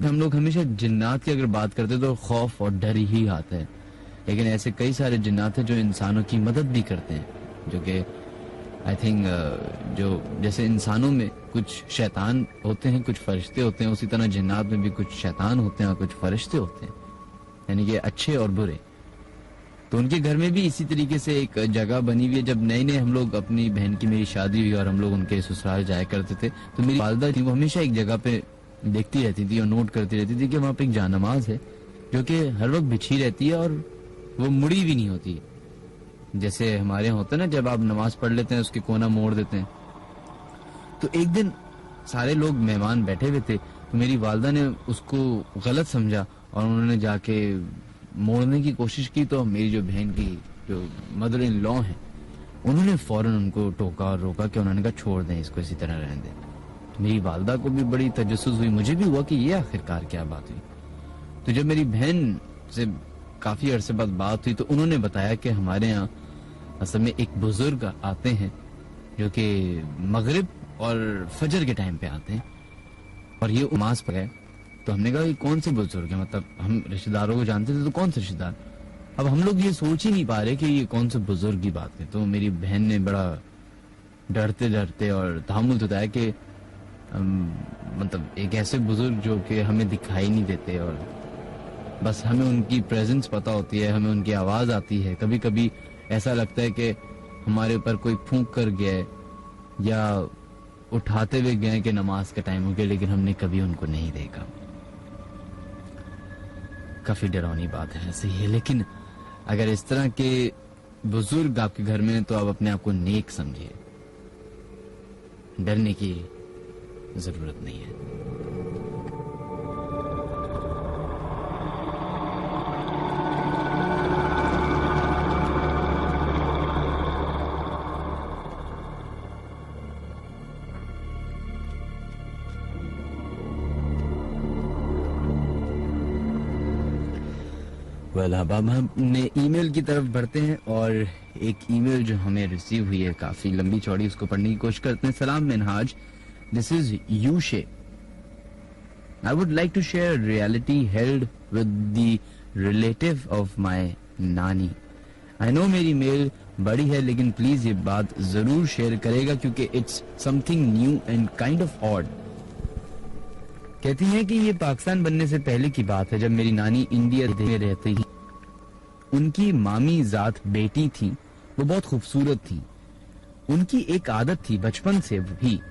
हम लोग हमेशा जिन्नात की अगर बात करते तो खौफ और डर ही आता है, लेकिन ऐसे कई सारे जिन्नात हैं जो इंसानों की मदद भी करते हैं, जो कि आई थिंक जो जैसे इंसानों में कुछ शैतान होते हैं, कुछ फरिश्ते होते हैं, उसी तरह जिन्नात में भी कुछ शैतान होते हैं और कुछ फरिश्ते होते हैं, यानी कि अच्छे और बुरे। तो उनके घर में भी इसी तरीके से एक जगह बनी हुई है। जब नए हम लोग, अपनी बहन की मेरी शादी हुई और हम लोग उनके ससुराल जाया करते थे, तो मेरी वालिदा थी वो हमेशा एक जगह पे देखती रहती थी और नोट करती रहती थी कि वहाँ पे एक जानमाज है जो कि हर वक्त बिछी रहती है और वो मुड़ी भी नहीं होती। जैसे हमारे यहाँ होता है ना, जब आप नमाज पढ़ लेते हैं उसके कोना मोड़ देते हैं। तो एक दिन सारे लोग मेहमान बैठे हुए थे, तो मेरी वालिदा ने उसको गलत समझा और उन्होंने जाके मोड़ने की कोशिश की। तो मेरी जो बहन की जो मदर इन लॉ है, उन्होंने फौरन उनको टोका और रोका कि उन्होंने कहा छोड़ दें इसको, इसी तरह रहने दें। तो मेरी वालिदा को भी बड़ी तजस्सुस हुई, मुझे भी हुआ कि ये आखिरकार क्या बात हुई। तो जब मेरी बहन से काफी अरसे बाद बात हुई तो उन्होंने बताया कि हमारे यहाँ असल में एक बुजुर्ग आते हैं जो कि मगरिब और फजर के टाइम पे आते हैं और ये नमाज पढ़े। तो हमने कहा ये कौन से बुजुर्ग है, मतलब हम रिश्तेदारों को जानते थे तो कौन से रिश्तेदार। अब हम लोग ये सोच ही नहीं पा रहे कि ये कौन से बुजुर्ग की बात है। तो मेरी बहन ने बड़ा डरते डरते और तहम्मुल बताया कि मतलब एक ऐसे बुजुर्ग जो कि हमें दिखाई नहीं देते और बस हमें उनकी प्रेजेंस पता होती है, हमें उनकी आवाज आती है। कभी कभी ऐसा लगता है कि हमारे ऊपर कोई फूंक कर गया है या उठाते हुए गए कि नमाज का टाइम हो गया, लेकिन हमने कभी उनको नहीं देखा। काफी डरावनी बात है ऐसे ही, लेकिन अगर इस तरह के बुजुर्ग आपके घर में तो आप अपने आप को नेक समझिए, डरने की जरूरत नहीं है। अब हमने ईमेल की तरफ बढ़ते हैं और एक ईमेल जो हमें रिसीव हुई है काफी लंबी चौड़ी, उसको पढ़ने की कोशिश करते हैं। सलाम Minhaj, this is Yusha. I would like to share reality held with the relative of my नानी। आई नो मेरी मेल बड़ी है लेकिन प्लीज ये बात जरूर शेयर करेगा क्योंकि it's something new and kind of odd. कहती हैं कि ये पाकिस्तान बनने से पहले की बात है, जब मेरी नानी इंडिया में रहती थी। उनकी मामी जात बेटी थी वो बहुत खूबसूरत थी। उनकी एक आदत थी बचपन से भी,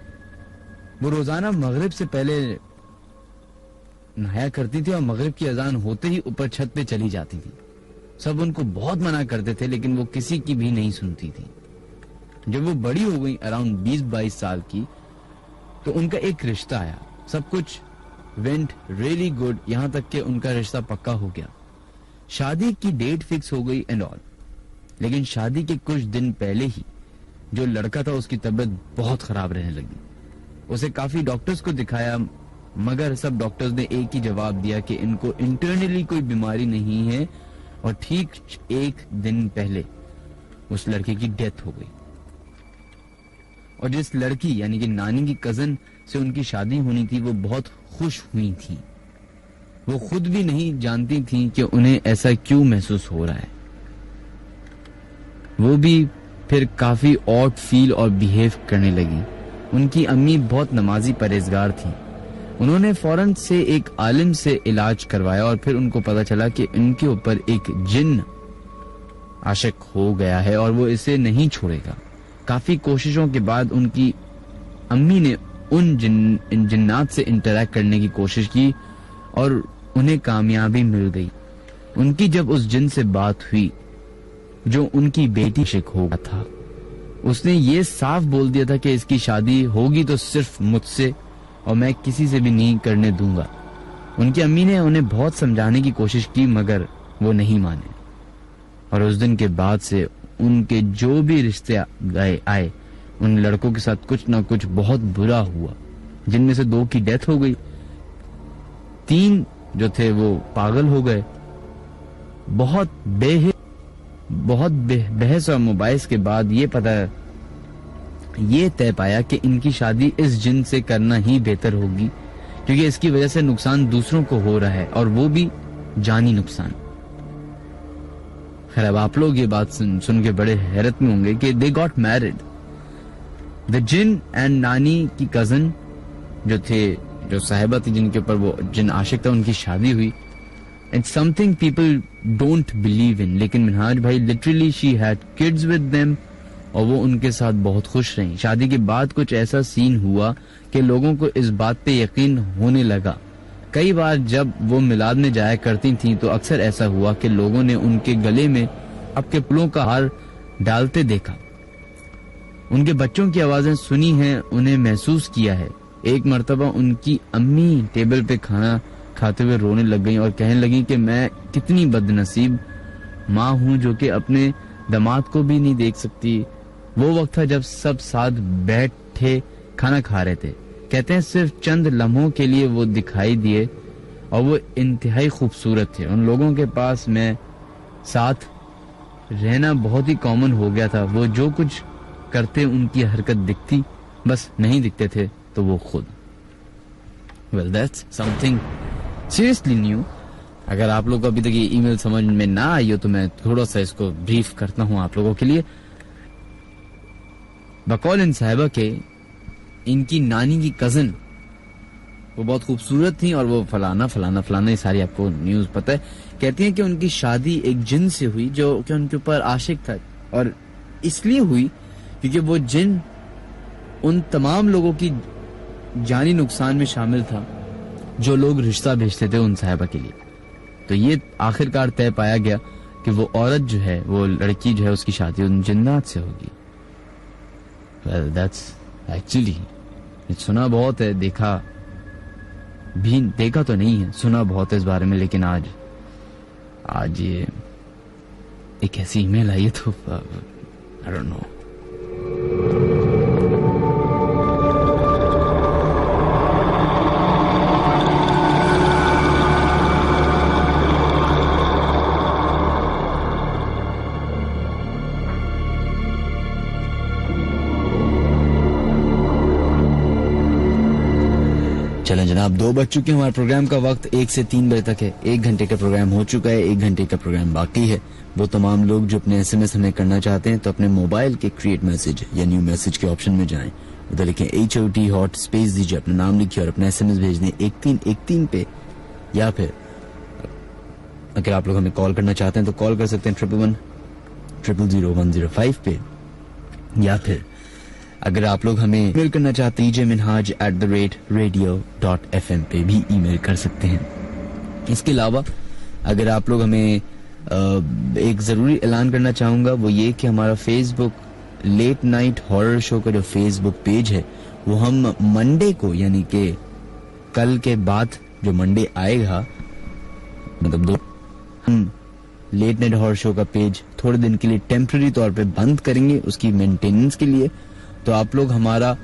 वो रोजाना मगरिब से पहले नहाया करती थी और मगरिब की अजान होते ही ऊपर छत पे चली जाती थी। सब उनको बहुत मना करते थे लेकिन वो किसी की भी नहीं सुनती थी। जब वो बड़ी हो गई अराउंड 20-22 साल की, तो उनका एक रिश्ता आया। सब कुछ वेंट रियली गुड, यहां तक कि उनका रिश्ता पक्का हो गया। शादी की डेट फिक्स हो गई एंड ऑल। लेकिन शादी के कुछ दिन पहले ही जो लड़का था उसकी तबीयत बहुत खराब रहने लगी। उसे काफी डॉक्टर्स को दिखाया, मगर सब डॉक्टर्स ने एक ही जवाब दिया कि इनको इंटरनली कोई बीमारी नहीं है। और ठीक एक दिन पहले उस लड़के की डेथ हो गई। और जिस लड़की यानी कि नानी की कजन से उनकी शादी होनी थी वो बहुत खुश हुई थी। वो खुद भी नहीं जानती थी कि उन्हें ऐसा क्यों महसूस हो रहा है। वो भी फिर काफी ऑड फील और बिहेव करने लगी। उनकी अम्मी बहुत नमाजी परहेजगार थी। उन्होंने फौरन से एक आलिम से इलाज करवाया और फिर उनको पता चला कि इनके ऊपर एक जिन्न आशिक हो गया है और वो इसे नहीं छोड़ेगा। काफी कोशिशों के बाद उनकी अम्मी ने उन जिन्नात से इंटरैक्ट करने की कोशिश की और उन्हें कामयाबी मिल गई। उनकी जब उस जिन से बात हुई जो उनकी बेटी आशिक हो गया था, उसने ये साफ बोल दिया था कि इसकी शादी होगी तो सिर्फ मुझसे और मैं किसी से भी नहीं करने दूंगा। उनकी अम्मी ने उन्हें बहुत समझाने की कोशिश की मगर वो नहीं माने। और उस दिन के बाद से उनके जो भी रिश्ते आए उन लड़कों के साथ कुछ ना कुछ बहुत बुरा हुआ, जिनमें से 2 की डेथ हो गई। 3 जो थे वो पागल हो गए। बहुत बहस और मुबाहिस के बाद ये तय पाया कि इनकी शादी इस जिन से करना ही बेहतर होगी, क्योंकि इसकी वजह से नुकसान दूसरों को हो रहा है और वो भी जानी नुकसान। खैर, अब आप लोग ये बात सुन के बड़े हैरत में होंगे कि दे गॉट मैरिड। द जिन एंड नानी की कजन जो साहिबा थी जिनके ऊपर वो जिन आशिक था, उनकी शादी हुई। It's something people don't believe in, लेकिन मिनहाज भाई literally she had kids with them और वो उनके साथ बहुत खुश रही। शादी के बाद कुछ ऐसा सीन हुआ कि लोगों को इस बात पे यकीन होने लगा। कई बार जब वो मिलाद में जाया करती थीं तो अक्सर ऐसा हुआ कि लोगों ने उनके गले में आपके फूलों का हार डालते देखा। उनके बच्चों की आवाजें सुनी हैं, उन्हें महसूस किया है। एक मर्तबा उनकी अम्मी टेबल पे खाना खाते हुए रोने लग गई और कहने लगी कि मैं कितनी बदनसीब माँ हूँ जो कि अपने दामाद को भी नहीं देख सकती। वो वक्त था जब सब साथ बैठे खाना खा रहे थे। कहते हैं सिर्फ चंद लम्हों के लिए वो दिखाई दिए और वो इंतहाई खूबसूरत थे। उन लोगों के पास मैं साथ रहना बहुत ही कॉमन हो गया था। वो जो कुछ करते उनकी हरकत दिखती, बस नहीं दिखते थे तो वो खुद। Well that's something seriously new. अगर आप लोग को अभी तक ये ईमेल समझ में ना आई हो तो मैं थोड़ा सा इसको ब्रीफ करता हूं आप लोगों के लिए। बकौल इन साहिबा के इनकी नानी की कजन वो बहुत खूबसूरत थी और वो फलाना फलाना फलाना ये सारी आपको न्यूज पता है। कहती हैं कि उनकी शादी एक जिन से हुई जो कि उनके ऊपर आशिक था, और इसलिए हुई क्योंकि वो जिन उन तमाम लोगों की जानी नुकसान में शामिल था जो लोग रिश्ता भेजते थे उन साहिबा के लिए। तो ये आखिरकार तय पाया गया कि वो औरत जो है, वो लड़की जो है, उसकी शादी उन जिन्नात से होगी। Well, that's actually, सुना बहुत है, देखा तो नहीं है, सुना बहुत है इस बारे में। लेकिन आज ये एक ऐसी ईमेल आई है तो आई डोंट नो। चलें जनाब, 2 बज चुके हैं। हमारे प्रोग्राम का वक्त 1 से 3 बजे तक है। 1 घंटे का प्रोग्राम हो चुका है, 1 घंटे का प्रोग्राम बाकी है। वो तमाम लोग जो अपने SMS हमें करना चाहते हैं तो अपने मोबाइल के क्रिएट मैसेज या न्यू मैसेज के ऑप्शन में जाएं, उधर लिखें HOT हॉट, स्पेस दीजिए, अपना नाम लिखिए और अपना SMS भेज दें 1313 पे। या फिर अगर आप लोग हमें कॉल करना चाहते हैं तो कॉल कर सकते हैं 00105 पे, या फिर अगर आप लोग हमें ईमेल करना चाहते हैं @radio.fm पे भी ईमेल कर सकते हैं। इसके अलावा अगर आप लोग हमें एक जरूरी ऐलान करना चाहूंगा वो ये कि हमारा Facebook late night horror show का जो फेसबुक पेज है वो हम मंडे को, यानी कि कल के बाद जो मंडे आएगा, मतलब हम लेट नाइट हॉरर शो का पेज थोड़े दिन के लिए टेम्पररी तौर पे बंद करेंगे उसकी मेंटेनेंस के लिए। तो आप लोग हमारा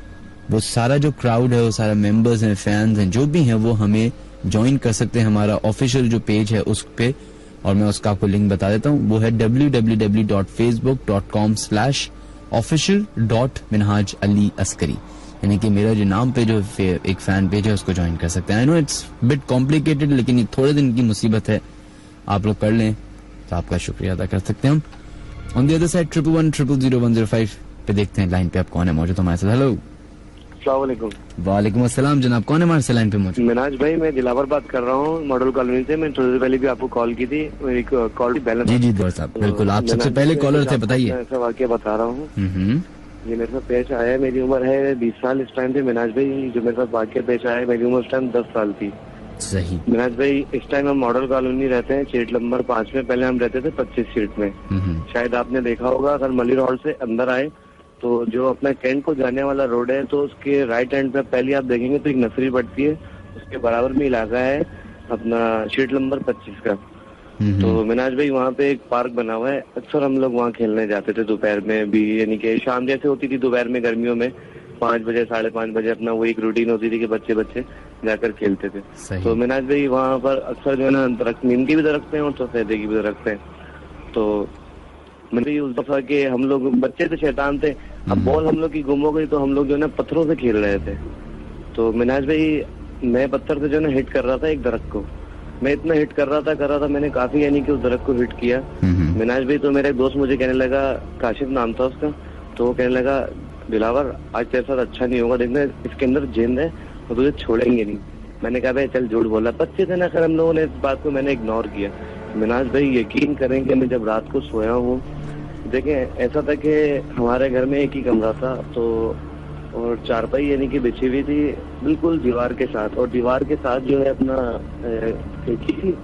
वो सारा जो क्राउड है, वो सारा मेंबर्स हैं, फैंस हैं, जो भी हैं, वो हमें ज्वाइन कर सकते हैं हमारा ऑफिशियल जो पेज है उस पे, और मैं उसका आपको लिंक बता देता हूँ। वो है www.facebook.com/official.minhaj-ali-askari, यानी कि मेरा जो नाम पे जो एक फैन पेज है उसको ज्वाइन कर सकते हैं। I know it's bit complicated, लेकिन ये थोड़े दिन की मुसीबत है, आप लोग कर लें तो आपका शुक्रिया अदा कर सकते हैं हम। ऑन द अदर साइड 11100105 पे देखते हैं लाइन पे आप कौन है मौजूद हमारे साथ। हेलो, अस्सलाम वालेकुम। वालेकुम अस्सलाम जनाब, कौन है हमारे साथ लाइन पे मौजूद? मिनाज भाई, मैं दिलावर बात कर रहा हूँ मॉडल कॉलोनी से। मैं थोड़ी देर पहले भी आपको कॉल की थी, मेरी कॉल बैलेंस। जी दौर साहब, बिल्कुल आप सबसे पहले कॉलर थे, बताइए। ऐसा वाकया बता रहा हूँ, ये मेरे साथ पेश आया है। मेरी उम्र है 20 साल इस टाइम पे। मिनाज भाई, जो मेरे साथ वाकया पेश आया है, मेरी उम्र इस टाइम 10 साल थी। सही। मिनाज भाई, इस टाइम हम मॉडल कॉलोनी रहते हैं, सीट नंबर 5 में। पहले हम रहते थे 25 सीट में। शायद आपने देखा होगा, अगर मलिर हॉल से अंदर आए तो जो अपना कैंट को जाने वाला रोड है, तो उसके राइट हैंड पे पहले आप देखेंगे तो एक नर्सरी पड़ती है, उसके बराबर में इलाका है अपना सीट नंबर 25 का। तो मिनाज भाई, वहाँ पे एक पार्क बना हुआ है। अक्सर हम लोग वहाँ खेलने जाते थे दोपहर में भी, यानी कि शाम जैसे होती थी दोपहर में, गर्मियों में 5 बजे 5:30 बजे अपना वो एक रूटीन होती थी कि बच्चे जाकर खेलते थे। तो मिनाज भाई, वहाँ पर अक्सर जो है ना दरख्त, नीम के भी दरख्त हैं और सफेदे की भी दरख्त हैं। तो मैंने उस दफा के हम लोग बच्चे थे, शैतान थे। अब बॉल हम लोग की गुम हो गई, तो हम लोग जो है ना पत्थरों से खेल रहे थे। तो मिनाज भाई, मैं पत्थर से जो है ना हिट कर रहा था एक दरख्त को। मैं इतना हिट कर रहा था, मैंने काफी यानी कि उस दरख्त को हिट किया। मिनाज भाई, तो मेरा एक दोस्त मुझे कहने लगा, काशिफ नाम था उसका, तो वो कहने लगा, दिलावर आज तेरे साथ अच्छा नहीं होगा, देखना इसके अंदर जिन है तो तुझे छोड़ेंगे नहीं। मैंने कहा भाई चल झूठ बोला, बच्चे थे ना। खैर हम लोगों ने इस बात को मैंने इग्नोर किया। मिनाज भाई, यकीन करेंगे, मैं जब रात को सोया हूँ, देखें ऐसा था कि हमारे घर में एक ही कमरा था, तो और चारपाई यानी कि बिछी हुई थी बिल्कुल दीवार के साथ, और दीवार के साथ जो है अपना खिड़की थी।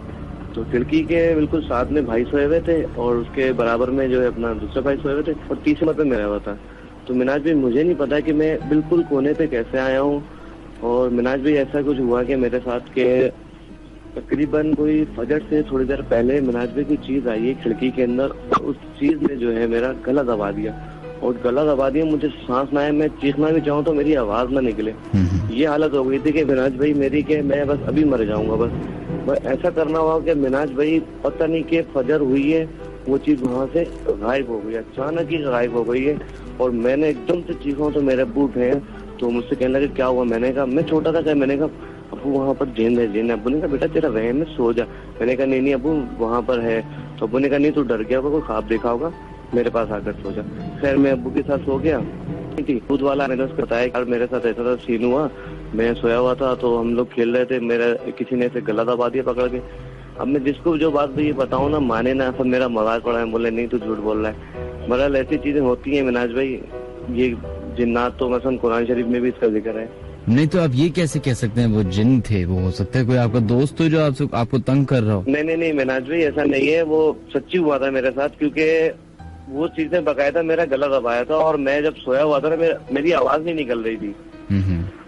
तो खिड़की के बिल्कुल साथ में भाई सोए हुए थे, और उसके बराबर में जो है अपना दूसरा भाई सोए हुए थे, और तीसरे नंबर पे मेरा हुआ था। तो मिनाज भाई, मुझे नहीं पता कि मैं बिल्कुल कोने पे कैसे आया हूँ। और मिनाज भाई, ऐसा कुछ हुआ कि मेरे साथ के तकरीबन कोई फजर से थोड़ी देर पहले मिनाज भाई की चीज आई है खिड़की के अंदर, उस चीज ने जो है मेरा गला दबा दिया, और गला दबा दिया, मुझे सांस ना आए, मैं चीखना भी चाहूँ तो मेरी आवाज ना निकले। ये हालत हो गई थी कि मिनाज भाई मेरी के मैं बस अभी मर जाऊंगा। बस ऐसा करना हुआ कि मिनाज भाई पता नहीं कि फजर हुई है, वो चीज वहाँ से गायब हो गई, अचानक ही गायब हो गई है। और मैंने एकदम से चीखा तो मेरे अब्बू उठे, तो मुझसे कहने लगे क्या हुआ। मैंने कहा, मैं छोटा था क्या, मैंने कहा अबू वहाँ पर जिन है। अब्बू ने कहा बेटा तेरा वहम है, सो जा। मैंने कहा नहीं अबू वहाँ पर है। तो अब्बू ने कहा नहीं तू डर गया होगा, कोई ख्वाब देखा होगा, मेरे पास आकर सो जा। खैर मैं अब्बू के साथ सो गया। दूध वाला मैंने उसको बताया यार मेरे साथ ऐसा था, सीन हुआ, मैं सोया हुआ था, तो हम लोग खेल रहे थे, मेरा किसी ने ऐसे गला दबा दिया पकड़ के। अब मैं जिसको जो बात ये बताऊँ ना माने ना, सब मेरा मजाक पड़ा है, बोले नहीं तू झूठ बोल रहा है। मगर ऐसी चीजें होती है मिनाज भाई, ये जिन्नात तो मसलन कुरान शरीफ में भी इसका जिक्र है। नहीं तो आप ये कैसे कह सकते हैं वो जिन थे? वो हो सकता है कोई आपका दोस्त हो जो आपको तंग कर रहा हो। नहीं मिनाज भाई, ऐसा नहीं है, वो सच्ची हुआ था मेरे साथ, क्योंकि वो चीजें बकायदा मेरा गला दबाया था, और मैं जब सोया हुआ था ना मेरी आवाज नहीं निकल रही थी।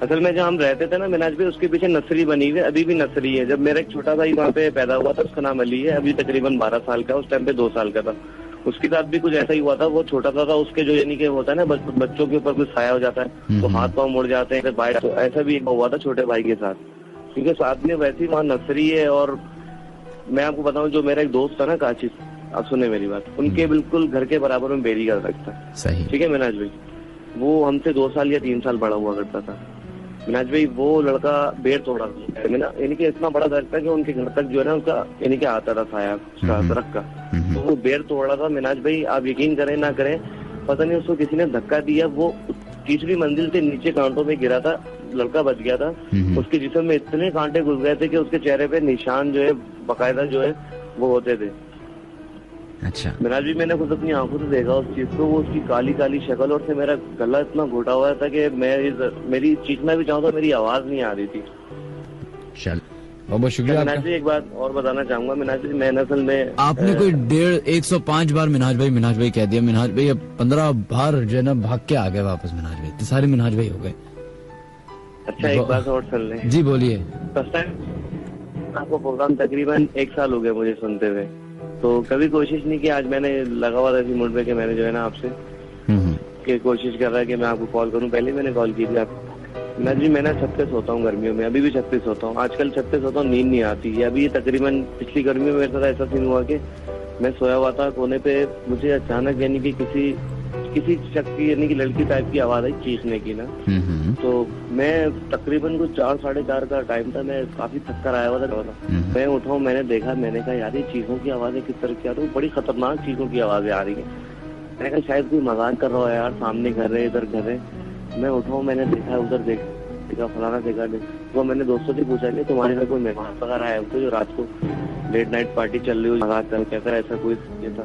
असल में जहाँ हम रहते थे ना मिनाज भाई, उसके पीछे नर्सरी बनी हुई है, अभी भी नर्सरी है। जब मेरा एक छोटा भाई वहाँ पे पैदा हुआ था, उसका नाम अली है, अभी तकरीबन 12 साल का, उस टाइम पे 2 साल का था। उसके साथ भी कुछ ऐसा ही हुआ था, वो छोटा सा था, उसके जो यानी कि होता है ना बच्चों के ऊपर कुछ साया हो जाता है, तो हाथ पाँव मुड़ जाते हैं बाहर, तो ऐसा भी हुआ था छोटे भाई के साथ, क्योंकि साथ में वैसे ही वहाँ नर्सरी है। और मैं आपको बताऊं, जो मेरा एक दोस्त था ना काशिफ, आप सुने मेरी बात, उनके बिल्कुल घर के बराबर में बेरी का दरख्त था। सही, ठीक है मिनाज भाई, वो हमसे 2 साल या 3 साल बड़ा हुआ करता था। मिनाज भाई वो लड़का बेर तोड़ा यानी कि इतना बड़ा दरख्त था कि उनके घर तक जो है ना उसका यानी कि आता था साया उसका दरख्त का, तो वो बेर तोड़ रहा था। मिनाज भाई आप यकीन करें ना करें, पता नहीं उसको किसी ने धक्का दिया, वो तीसरी मंजिल से नीचे कांटों में गिरा था, लड़का बच गया था। उसके जिस्म में इतने कांटे घुस गए थे कि उसके चेहरे पे निशान जो है बकायदा जो है वो होते थे। अच्छा। मिनाज भी मैंने खुद अपनी आंखों से देखा उस चीज को, वो उसकी काली काली शक्ल, और से मेरा गला इतना घोटा हुआ था कि मेरी चीखना भी चाहूँ तो मेरी आवाज नहीं आ रही थी। चल बहुत बहुत शुक्रिया मिनाज आपका। जी एक बात और बताना चाहूंगा मिनाज जी, मैं असल में आपने कोई 105 बार मिनाज भाई कह दिया। मिनाज भाई अब 15 बार जो है ना भाग के आ गए वापस। मिनाज भाई तो सारे मिनाज भाई हो गए। अच्छा एक बात और सुन ले जी बोलिए। फर्स्ट टाइम आपको प्रोग्राम तकरीबन 1 साल हो गया मुझे सुनते हुए, तो कभी कोशिश नहीं की। आज मैंने लगा हुआ था इसी मूड पे कि मैंने जो है ना आपसे कि कोशिश कर रहा है कि मैं आपको कॉल करूं। पहले मैंने कॉल की थी आपको। मैं जी मैंने छत पे सोता हूँ गर्मियों में, अभी भी छत पे सोता हूँ। आजकल छत पे सोता हूँ, नींद नहीं आती है। अभी तकरीबन पिछली गर्मियों में मेरे साथ ऐसा सीन हुआ कि मैं सोया हुआ था कोने पे, मुझे अचानक यानी कि किसी शख्स की यानी कि लड़की टाइप की आवाज आई चीखने की ना। तो मैं तकरीबन कुछ 4 साढ़े 4 का टाइम था, मैं काफी थक कर आया हुआ था। मैं उठा हूँ, मैंने देखा, मैंने कहा यार ये चीखों की आवाजें किस तरह की आ रही है, बड़ी खतरनाक चीखों की आवाजें आ रही है। मैंने कहा शायद कोई मजाक कर रहा है यार, सामने घर है इधर घर है। मैं उठाऊं, मैंने देखा उधर देखा फलाना देखा। तो मैंने दोस्तों से पूछा कि तुम्हारे घर कोई मेहमान वगैरह आया तो जो रात को लेट नाइट पार्टी चल रही हो मजाक कर, कहता ऐसा कोई ये था।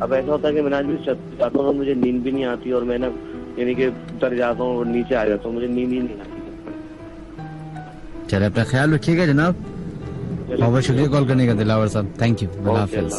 अब ऐसा होता है कि मैं आज भी जाता हूँ, मुझे नींद भी नहीं आती और मैं ना यानी कि उतर जाता हूँ और नीचे आ जाता हूँ, मुझे नींद ही नहीं आती। चले अपना ख्याल रखिएगा जनाब। बहुत शुक्रिया कॉल करने का दिलावर साहब, थैंक यू। अल्लाह हाफिज।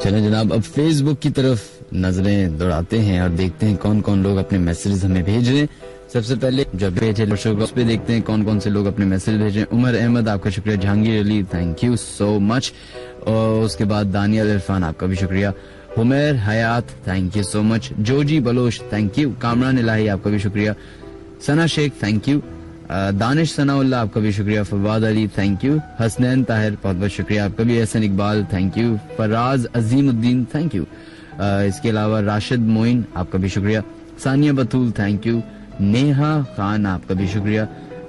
चलें जनाब अब फेसबुक की तरफ नजरें दौड़ाते हैं और देखते हैं कौन कौन लोग अपने मैसेज हमें भेज रहे हैं। सबसे पहले जब भेजे उस पे देखते हैं कौन कौन से लोग अपने मैसेज भेज रहे हैं। उमर अहमद आपका शुक्रिया, Jahangir Ali thank you so much, और उसके बाद दानियल इरफान आपका भी शुक्रिया, Humair Hayat thank you so much, Joji Baloch thank you, Kamran Elahi आपका भी शुक्रिया, सना शेख थैंक यू, दानिश सनाउल्लाह आपका भी शुक्रिया, फवाद अली थैंक यू, हसनैन ताहिर बहुत बहुत शुक्रिया आपका भी, Ehsan Iqbal thank you, Faraz Azimuddin thank you, इसके अलावा राशिद मोइन आपका भी शुक्रिया, सानिया बतूल थैंक यू, नेहा खान आपका भी शुक्रिया,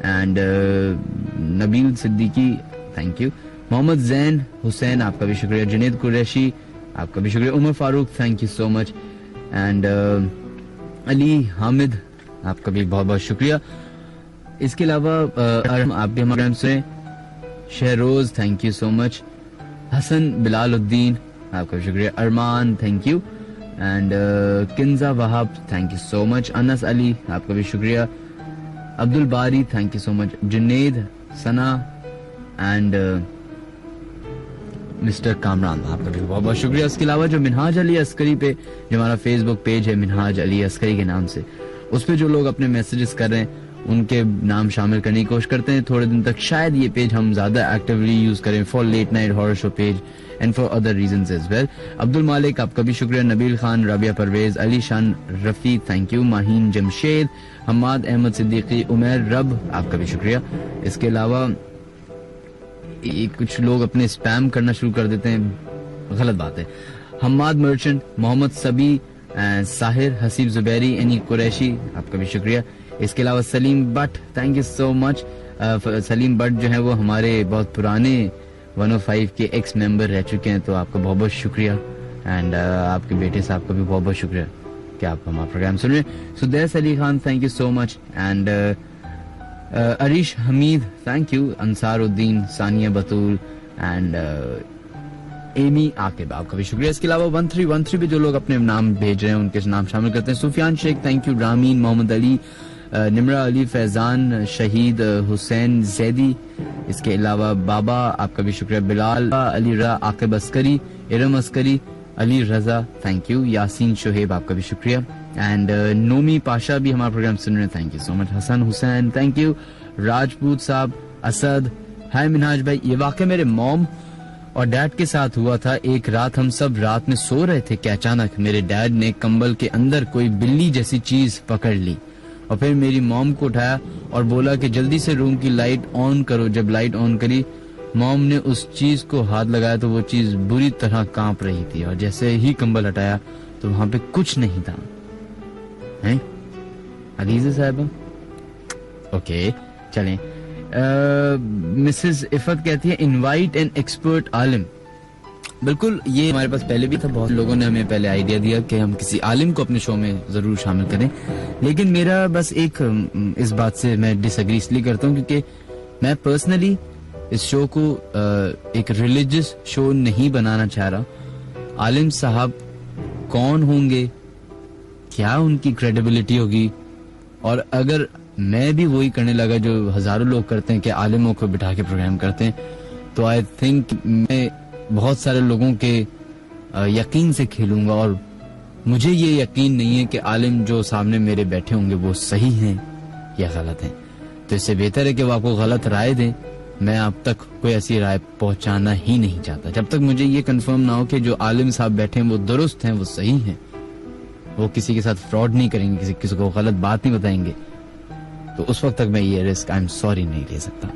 and Nabeel Siddiqui thank you, Mohammad Jain Hussain आपका भी शुक्रिया, जुनेद कुरैशी आपका भी शुक्रिया, Umar Farooq thank you so much, and Ali Hamid आपका भी बहुत बहुत शुक्रिया। इसके अलावा आप भी हमारे से, Shehroz thank you so much, Hasan Bilaluddin आपका भी शुक्रिया, Arman thank you, and Kinza Wahab thank you so much, Anas Ali आपका भी शुक्रिया, Abdul Bari thank you so much, Junaid Sana and mister Kamran आपका भी बहुत बहुत शुक्रिया। इसके अलावा जो मिनहाज अली अस्करी पे जो हमारा फेसबुक पेज है मिनहाज अली अस्करी के नाम से, उस पे जो लोग अपने मैसेजेस कर रहे हैं उनके नाम शामिल करने की कोशिश करते हैं। थोड़े दिन तक शायद ये पेज हम ज्यादा एक्टिवली यूज करें for late night horror show page and for other reasons as well. Abdul Malik आपका भी शुक्रिया, नबील खान, राबिया परवेज, अली शान रफी थैंक यू, माहीन जमशेद, हम्माद अहमद सिद्दीकी, उमैर रब आपका भी शुक्रिया। इसके अलावा कुछ लोग अपने स्पैम करना शुरू कर देते हैं, गलत बात है। हम्माद मर्चेंट, मोहम्मद सबी, साहिर, हसीब जुबैरी, एनी कुरैशी आपका भी शुक्रिया। इसके अलावा Salim but thank you so much. Salim but जो है वो हमारे बहुत पुराने 105 के एक्स मेंबर रह चुके हैं, तो आपका बहुत बहुत शुक्रिया, एंड आपके बेटे साहब का भी बहुत बहुत शुक्रिया कि आप हमारा प्रोग्राम सुन रहे हैं। Sudais Ali Khan thank you so much, and Areesh Hameed thank you, Ansaruddin, Sania Batool and Amy Aqib आपका भी शुक्रिया। इसके अलावा 1313 पे जो लोग अपने नाम भेज रहे हैं उनके नाम शामिल करते हैं। सुफियान शेख थैंक यू, रामीन, मोहम्मद अली, निमरा अली, फैजान, शहीद हुसैन जैदी, इसके अलावा बाबा आपका भी शुक्रिया, बिलाल अली रा, आकिब अस्करी, इरम अस्करी, अली रजा थैंक यू, यासीन शोहेब आपका भी शुक्रिया, एंड नोमी पाशा भी हमारा प्रोग्राम सुन रहे हैं thank you so much, Hasan Hussain thank you, Rajput साहब, असद, हाय मिनहाज भाई, ये वाकई मेरे मॉम और डैड के साथ हुआ था। एक रात हम सब रात में सो रहे थे कि अचानक मेरे डैड ने कंबल के अंदर कोई बिल्ली जैसी चीज पकड़ ली और फिर मेरी मॉम को उठाया और बोला कि जल्दी से रूम की लाइट ऑन करो। जब लाइट ऑन करी, मॉम ने उस चीज को हाथ लगाया तो वो चीज बुरी तरह कांप रही थी और जैसे ही कंबल हटाया तो वहां पे कुछ नहीं था। हैं अलीज़ा साहबा, ओके चलें। मिसेस इफत कहती है इनवाइट एन एक्सपर्ट आलिम। बिल्कुल, ये हमारे पास पहले भी था, बहुत लोगों ने हमें पहले आइडिया दिया कि हम किसी आलिम को अपने शो में जरूर शामिल करें, लेकिन मेरा बस एक इस बात से मैं डिसएग्री इसलिए करता हूँ क्योंकि मैं पर्सनली इस शो को एक रिलीजियस शो नहीं बनाना चाह रहा। आलिम साहब कौन होंगे, क्या उनकी क्रेडिबिलिटी होगी, और अगर मैं भी वही करने लगा जो हजारों लोग करते हैं कि आलिमों को बिठा के प्रोग्राम करते हैं, तो आई थिंक मैं बहुत सारे लोगों के यकीन से खेलूंगा, और मुझे ये यकीन नहीं है कि आलिम जो सामने मेरे बैठे होंगे वो सही हैं या गलत हैं। तो इससे बेहतर है कि वो आपको गलत राय दें। मैं आप तक कोई ऐसी राय पहुंचाना ही नहीं चाहता जब तक मुझे ये कंफर्म ना हो कि जो आलिम साहब बैठे हैं वो दुरुस्त हैं, वो सही हैं, वो किसी के साथ फ्रॉड नहीं करेंगे, किसी को गलत बात नहीं बताएंगे। तो उस वक्त तक मैं ये रिस्क आई एम सॉरी नहीं ले सकता।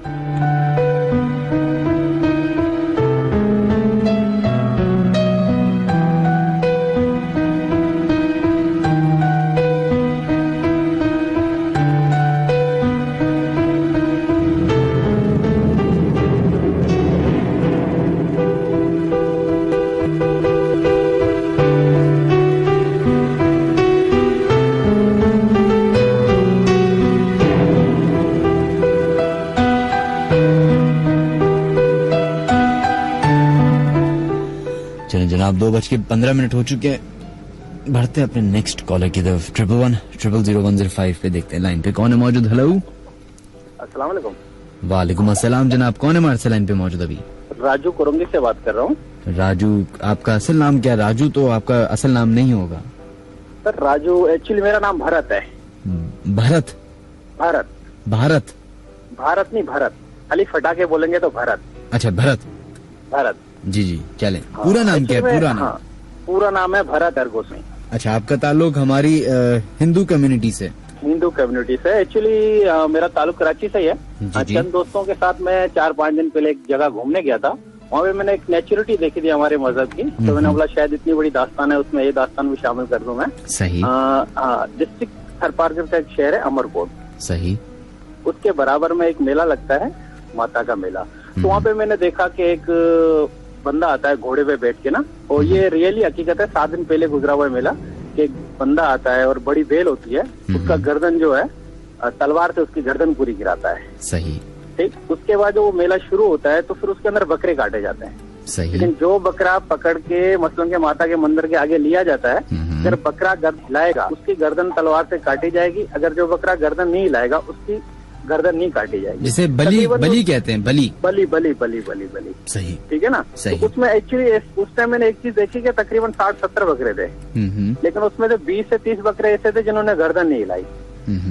जनाब 2:15 हो चुके हैं, बढ़ते हैं अपने नेक्स्ट कॉलर की तरफ। 11100105 पे देखते हैं लाइन पे कौन है मौजूद। हेलो, अस्सलाम वालेकुम। वालेकुम अस्सलाम जनाब, कौन है हमारे से लाइन पे मौजूद अभी? राजू कोरंगी से बात कर रहा हूँ। राजू, आपका असल नाम क्या? राजू तो आपका असल नाम नहीं होगा सर। राजू एक्चुअली मेरा नाम भरत है। भरत? भारत। भारत? भारत नहीं, भरत। खाली फटाके बोलेंगे तो भरत। अच्छा, भरत। भरत जी जी, चले। पूरा नाम क्या है? पूरा नाम? हाँ, पूरा नाम है भरत अरगोसी। अच्छा, आपका ताल्लुक हमारी हिंदू कम्युनिटी से? हिंदू कम्युनिटी से। एक्चुअली मेरा ताल्लुक कराची से ही है। चंद दोस्तों के साथ मैं 4-5 दिन पहले एक जगह घूमने गया था। वहाँ पे मैंने एक नेचुरिटी देखी थी हमारे मजहब की, तो मैंने बोला शायद इतनी बड़ी दास्तान है, उसमें ये दास्तान भी शामिल कर दूं मैं। सही। डिस्ट्रिक्ट थरपारकर का एक शहर है अमरकोट। सही। उसके बराबर में एक मेला लगता है, माता का मेला। तो वहाँ पे मैंने देखा कि एक बंदा आता है घोड़े पे बैठ के ना, और ये रियली हकीकत है, 7 दिन पहले गुजरा हुआ मेला, कि एक बंदा आता है और बड़ी बेल होती है, उसका गर्दन जो है तलवार से उसकी गर्दन पूरी गिराता है। सही। ठीक। उसके बाद जो वो मेला शुरू होता है तो फिर उसके अंदर बकरे काटे जाते हैं। सही। लेकिन जो बकरा पकड़ के मसलन के माता के मंदिर के आगे लिया जाता है, अगर बकरा गर्दन हिलाएगा उसकी गर्दन तलवार से काटी जाएगी, अगर जो बकरा गर्दन नहीं हिलाएगा उसकी गर्दन नहीं काटी जाएगी। जिसे बलि कहते हैं। बलि बलि बलि बलि बलि बलि। सही। ठीक है ना? सही। तो उसमें एक्चुअली उस टाइम मैंने एक चीज देखी कि तकरीबन 60-70 बकरे थे, लेकिन उसमें से 20 से 30 बकरे ऐसे थे जिन्होंने गर्दन नहीं हिलाई।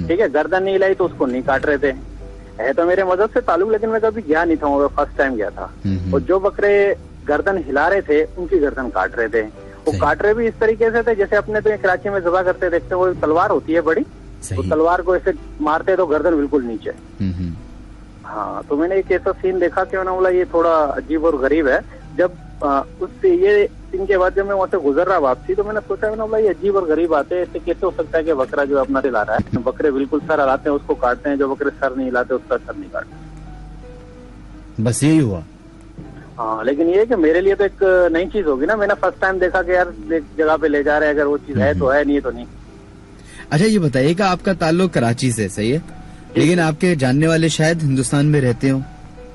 ठीक है, गर्दन नहीं हिलाई तो उसको नहीं काट रहे थे। है तो मेरे मजहब से ताल्लुक, लेकिन मैं कभी गया नहीं था, मैं फर्स्ट टाइम गया था। और जो बकरे गर्दन हिला रहे थे उनकी गर्दन काट रहे थे। वो काट रहे भी इस तरीके से थे जैसे अपने तो कराची में ज़बह करते देखते, वो तलवार होती है बड़ी, तो तलवार को ऐसे मारते तो गर्दन बिल्कुल नीचे। हाँ, तो मैंने एक ऐसा सीन देखा कि मैंने बोला ये थोड़ा अजीब और गरीब है। जब उससे ये सीन के बाद जब मैं वहाँ से गुजर रहा वापसी, तो मैंने सोचा, मैंने बोला ये अजीब और गरीब आते हैं, ऐसे कैसे हो सकता है कि बकरा जो अपना हिला रहा है, बकरे बिल्कुल सर हिलाते हैं उसको काटते हैं, जो बकरे सर नहीं हिलाते उसका सर नहीं काटते। बस यही हुआ। हाँ, लेकिन ये कि मेरे लिए तो एक नई चीज होगी ना। मैंने फर्स्ट टाइम देखा कि यार एक जगह पे ले जा रहे हैं, अगर वो चीज है तो है, नहीं तो नहीं। अच्छा, ये बताइए कि आपका ताल्लुक कराची से, सही है, लेकिन आपके जानने वाले शायद हिंदुस्तान में रहते हो?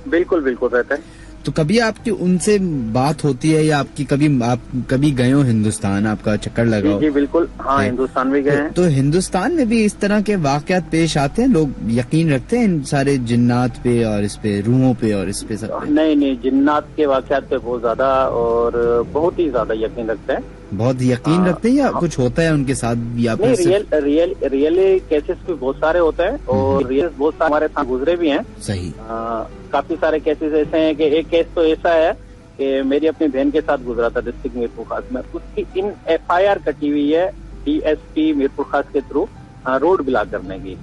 बिल्कुल बिल्कुल रहते हैं। तो कभी आपकी उनसे बात होती है, या आपकी आप कभी गए हो हिंदुस्तान, आपका चक्कर लगा हो? जी बिल्कुल, हाँ, हिंदुस्तान भी गए हैं। तो हिंदुस्तान में भी इस तरह के वाकयात पेश आते हैं? लोग यकीन रखते हैं इन सारे जिन्नात पे और इस पे, रूहों पे और इस पे सब पे? नहीं, जिन्नात के वाकयात पे बहुत ज्यादा और बहुत ही ज्यादा यकीन रखते हैं। बहुत यकीन रखते हैं, या कुछ होता है उनके साथ भी? आप रियली केसेस भी बहुत सारे होते हैं, और रियल बहुत सारे हमारे साथ गुजरे भी हैं। सही। काफी सारे केसेस ऐसे हैं कि एक केस तो ऐसा है कि मेरी अपनी बहन के साथ गुजरा था डिस्ट्रिक्ट मीरपुर खास में। उसकी इन FIR कटी हुई है DSP मीरपुर खास के थ्रू रोड ब्लॉक करने की।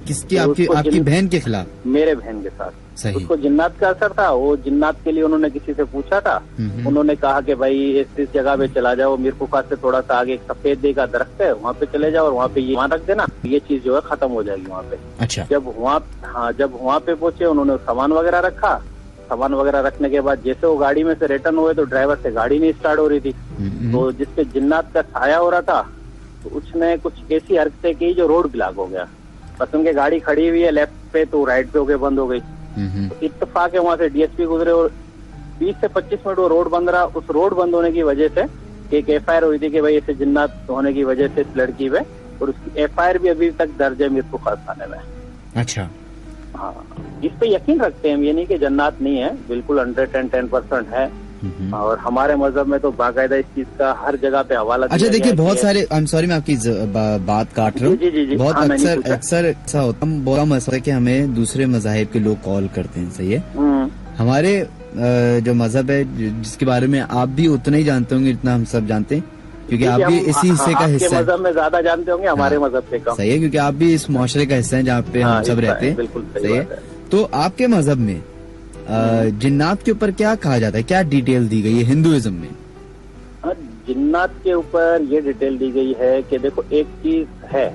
किसकी? आपकी बहन के खिलाफ? मेरे बहन के साथ। सही। उसको जिन्नात का असर था, वो जिन्नात के लिए उन्होंने किसी से पूछा था, उन्होंने कहा कि भाई इस जगह पे चला जाओ, मीरपुखा से थोड़ा सा आगे एक सफेद दे का दरख्त है, वहाँ पे चले जाओ और वहाँ पे ये वहाँ रख देना, ये चीज जो है खत्म हो जाएगी वहाँ पे। अच्छा। जब वहाँ पे पहुंचे, उन्होंने सामान वगैरह रखा, सामान वगैरह रखने के बाद जैसे वो गाड़ी में से रिटर्न हुए तो ड्राइवर से गाड़ी नहीं स्टार्ट हो रही थी, तो जिसपे जिन्नात का छाया हो रहा था, तो उसने कुछ ऐसी हरकतें की जो रोड ब्लॉक हो गया। बस उनकी गाड़ी खड़ी हुई है लेफ्ट पे, तो राइट पे होके बंद हो गई। तो इत्तेफाक है वहाँ से डीएसपी गुजरे और 20 से 25 मिनट वो रोड बंद रहा। उस रोड बंद होने की वजह से एक एफआईआर हुई थी कि भाई ऐसे जिन्नात होने की वजह से इस लड़की पे, और उसकी एफआईआर भी अभी तक दर्ज है मीरपुखा थाने में। अच्छा। हाँ, इस पे यकीन रखते हैं हम, ये नहीं कि जन्नत नहीं है, बिल्कुल 110% है। और हमारे मजहब में तो बाकायदा इस चीज का हर जगह पे हवाला। अच्छा देखिए, बहुत सारे, आई एम सॉरी मैं आपकी बात काट रहा हूँ, बहुत अक्सर ऐसा होता है, बहुत मसला है कि हमें दूसरे मजाहिब के लोग कॉल करते हैं, सही है। हमारे जो मजहब है जिसके बारे में आप भी उतना ही जानते होंगे जितना हम सब जानते हैं, क्योंकि आप भी इसी हिस्से का हिस्सा है। मजहब में ज्यादा जानते होंगे, हमारे मजहब से कम। सही है, क्योंकि आप भी इस मुआशरे का हिस्सा है जहाँ पे हम सब रहते हैं। बिल्कुल सही है। तो आपके मजहब में जिन्नात के ऊपर क्या कहा जाता है, क्या डिटेल दी गई है हिंदुइज्म में? जिन्नात के ऊपर ये डिटेल दी गई है कि देखो एक चीज है,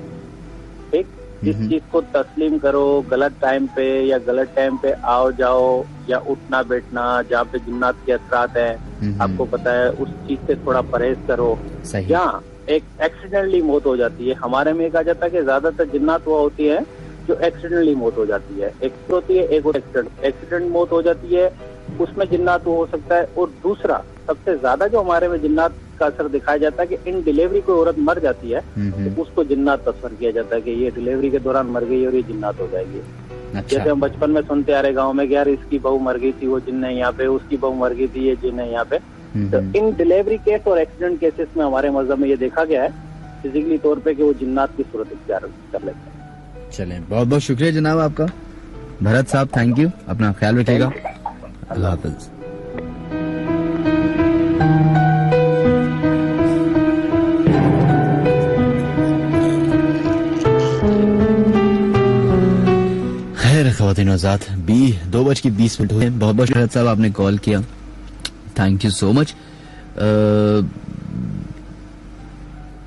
ठीक, इस चीज को तस्लीम करो, गलत टाइम पे या गलत टाइम पे आओ जाओ या उठना बैठना जहाँ पे जिन्नात के असरात हैं, आपको पता है, उस चीज से थोड़ा परहेज करो। यहाँ एक एक्सीडेंटली मौत हो जाती है, हमारे में कहा जाता है कि ज्यादातर जिन्नात वो होती है जो एक्सीडेंटली मौत हो जाती है। एक होती है, एक एक्सीडेंट मौत हो जाती है, उसमें जिन्नात हो सकता है। और दूसरा सबसे ज्यादा जो हमारे में जिन्नात का असर दिखाया जाता है कि इन डिलीवरी कोई औरत मर जाती है तो उसको जिन्नात तस्वर किया जाता है कि ये डिलीवरी के दौरान मर गई और ये जिन्नात हो जाएगी। अच्छा। जैसे हम बचपन में सुनते आ रहे गाँव में कि यार इसकी बहू मर गई थी, वो जिन्न है यहाँ पे, उसकी बहू मर गई थी, ये जिन्न है यहाँ पे। तो इन डिलीवरी केस और एक्सीडेंट केसेस में हमारे मजहब में ये देखा गया है फिजिकली तौर पे कि वो जिन्नात की सूरत इख्तियार कर लेते हैं। चलें, बहुत बहुत शुक्रिया जनाब आपका भरत साहब, थैंक यू, अपना ख्याल रखिएगा, अल्लाह हाफिज। खैर ख़वातीन और हज़रात, 2:20 हुए। बहुत बहुत भरत साहब आपने कॉल किया, थैंक यू सो मच।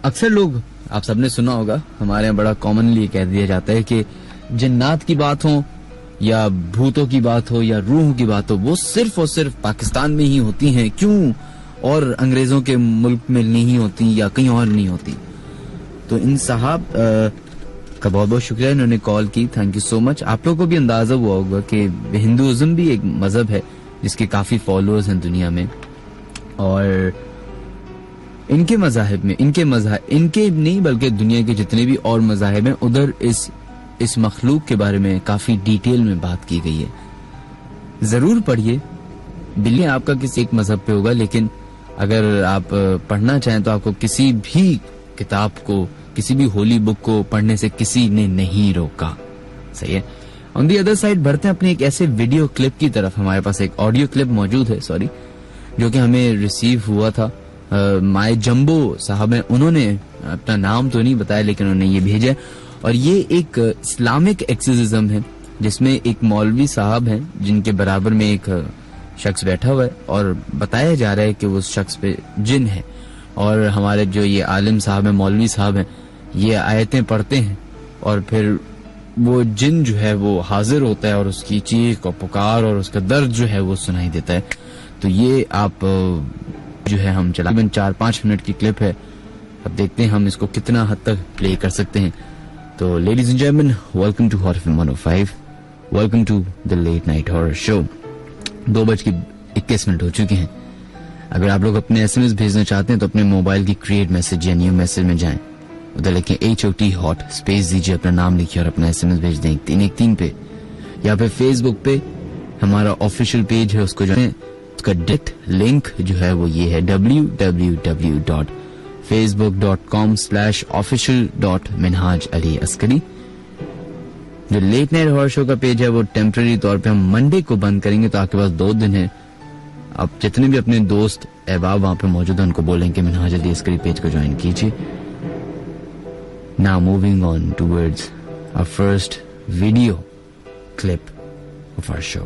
अक्सर लोग, आप सबने सुना होगा, हमारे यहाँ बड़ा कॉमनली कह दिया जाता है कि जिन्नात की बात हो या भूतों की बात हो या रूह की बात हो, वो सिर्फ और सिर्फ पाकिस्तान में ही होती हैं, क्यों और अंग्रेजों के मुल्क में नहीं होती या कहीं और नहीं होती। तो इन साहब का बहुत बहुत शुक्रिया, इन्होंने कॉल की, थैंक यू सो मच। आप लोगों को भी अंदाजा हुआ होगा कि हिंदुइज्म भी एक मजहब है जिसके काफी फॉलोअर्स हैं दुनिया में, और इनके मजाहिब में, इनके नहीं बल्कि दुनिया के जितने भी और मजाहिब हैं, उधर इस मखलूक के बारे में काफी डिटेल में बात की गई है। जरूर पढ़िए, बिल्ली आपका किसी एक मजहब पे होगा, लेकिन अगर आप पढ़ना चाहें तो आपको किसी भी किताब को, किसी भी होली बुक को पढ़ने से किसी ने नहीं रोका, सही है। ऑन दी अदर साइड बढ़ते हैं अपने एक ऐसे वीडियो क्लिप की तरफ। हमारे पास एक ऑडियो क्लिप मौजूद है, सॉरी, जो कि हमें रिसीव हुआ था। माय जंबो साहब हैं, उन्होंने अपना नाम तो नहीं बताया लेकिन उन्होंने ये भेजा है, और ये एक इस्लामिक एक्सोर्सिज्म है जिसमें एक मौलवी साहब हैं जिनके बराबर में एक शख्स बैठा हुआ है और बताया जा रहा है कि वो शख्स पे जिन है, और हमारे जो ये आलिम साहब हैं, मौलवी साहब हैं, ये आयतें पढ़ते हैं और फिर वो जिन जो है वो हाजिर होता है और उसकी चीख और पुकार और उसका दर्द जो है वो सुनाई देता है। तो ये आप जो है हम चला 4-5 मिनट की क्लिप है, अब देखते हैं हम इसको कितना हद तक प्ले कर सकते हैं। तो ladies and gentleman, welcome to horror film 105, welcome to the late night horror show. 2:21 हो चुके हैं। अगर आप लोग अपने SMS भेजना चाहते हैं तो अपने मोबाइल की क्रिएट मैसेज या न्यू मैसेज में जाएं, उधर लिखें HOT हॉट, स्पेस दीजिए, अपना नाम लिखिए और अपना SMS भेज दें 313 पे, या फिर फेसबुक पे हमारा ऑफिशियल पेज है, उसको जाएं, उसका डायरेक्ट लिंक जो है वो ये है www.facebook.com/official.minhaj-ali-askari। जो लेट नाइट हॉरर शो का पेज है वो टेम्पररी तौर पे हम मंडे को बंद करेंगे, तो आपके पास 2 दिन है। आप जितने भी अपने दोस्त अहबाब वहां पे मौजूद हैं उनको बोलें कि मिनहाज अली अस्करी पेज को ज्वाइन कीजिए। Now moving on towards our first video clip of our show.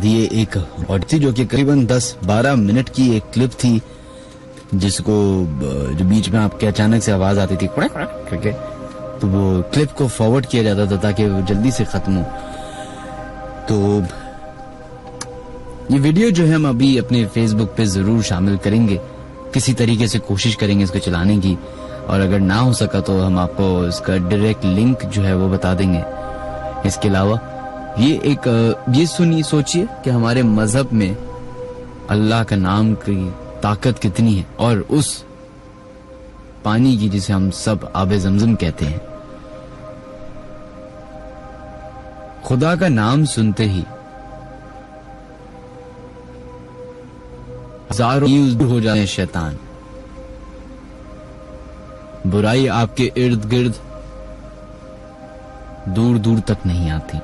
ये एक और थी जो कि करीबन 10-12 मिनट की एक क्लिप थी, जिसको जो बीच में आपके अचानक से आवाज आती थी करके, तो वो क्लिप को फॉरवर्ड किया जाता था ताकि वो जल्दी से खत्म हो। तो ये वीडियो जो है हम अभी अपने फेसबुक पे जरूर शामिल करेंगे, किसी तरीके से कोशिश करेंगे इसको चलाने की, और अगर ना हो सका तो हम आपको इसका डायरेक्ट लिंक जो है वो बता देंगे। इसके अलावा ये सोचिए कि हमारे मजहब में अल्लाह का नाम की ताकत कितनी है, और उस पानी की जिसे हम सब आबे ज़मज़म कहते हैं, खुदा का नाम सुनते ही हजारों हो जाए शैतान, बुराई आपके इर्द गिर्द दूर दूर तक नहीं आती।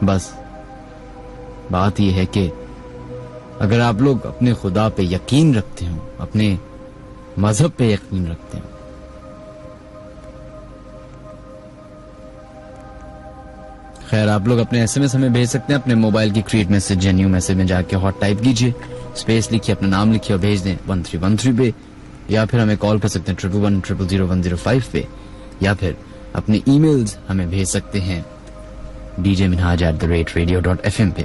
बस बात यह है कि अगर आप लोग अपने खुदा पे यकीन रखते हो, अपने मजहब पे यकीन रखते हो, खैर आप लोग अपने एसएमएस हमें भेज सकते हैं अपने मोबाइल की क्रिएट मैसेज जेन्यू मैसेज में जाके हॉट टाइप कीजिए, स्पेस लिखिए, अपना नाम लिखिए और भेज दें 1313 पे, या फिर हमें कॉल कर सकते हैं 111000105 पे, या फिर अपने ईमेल्स हमें भेज सकते हैं djminhaj@radio.fm पे।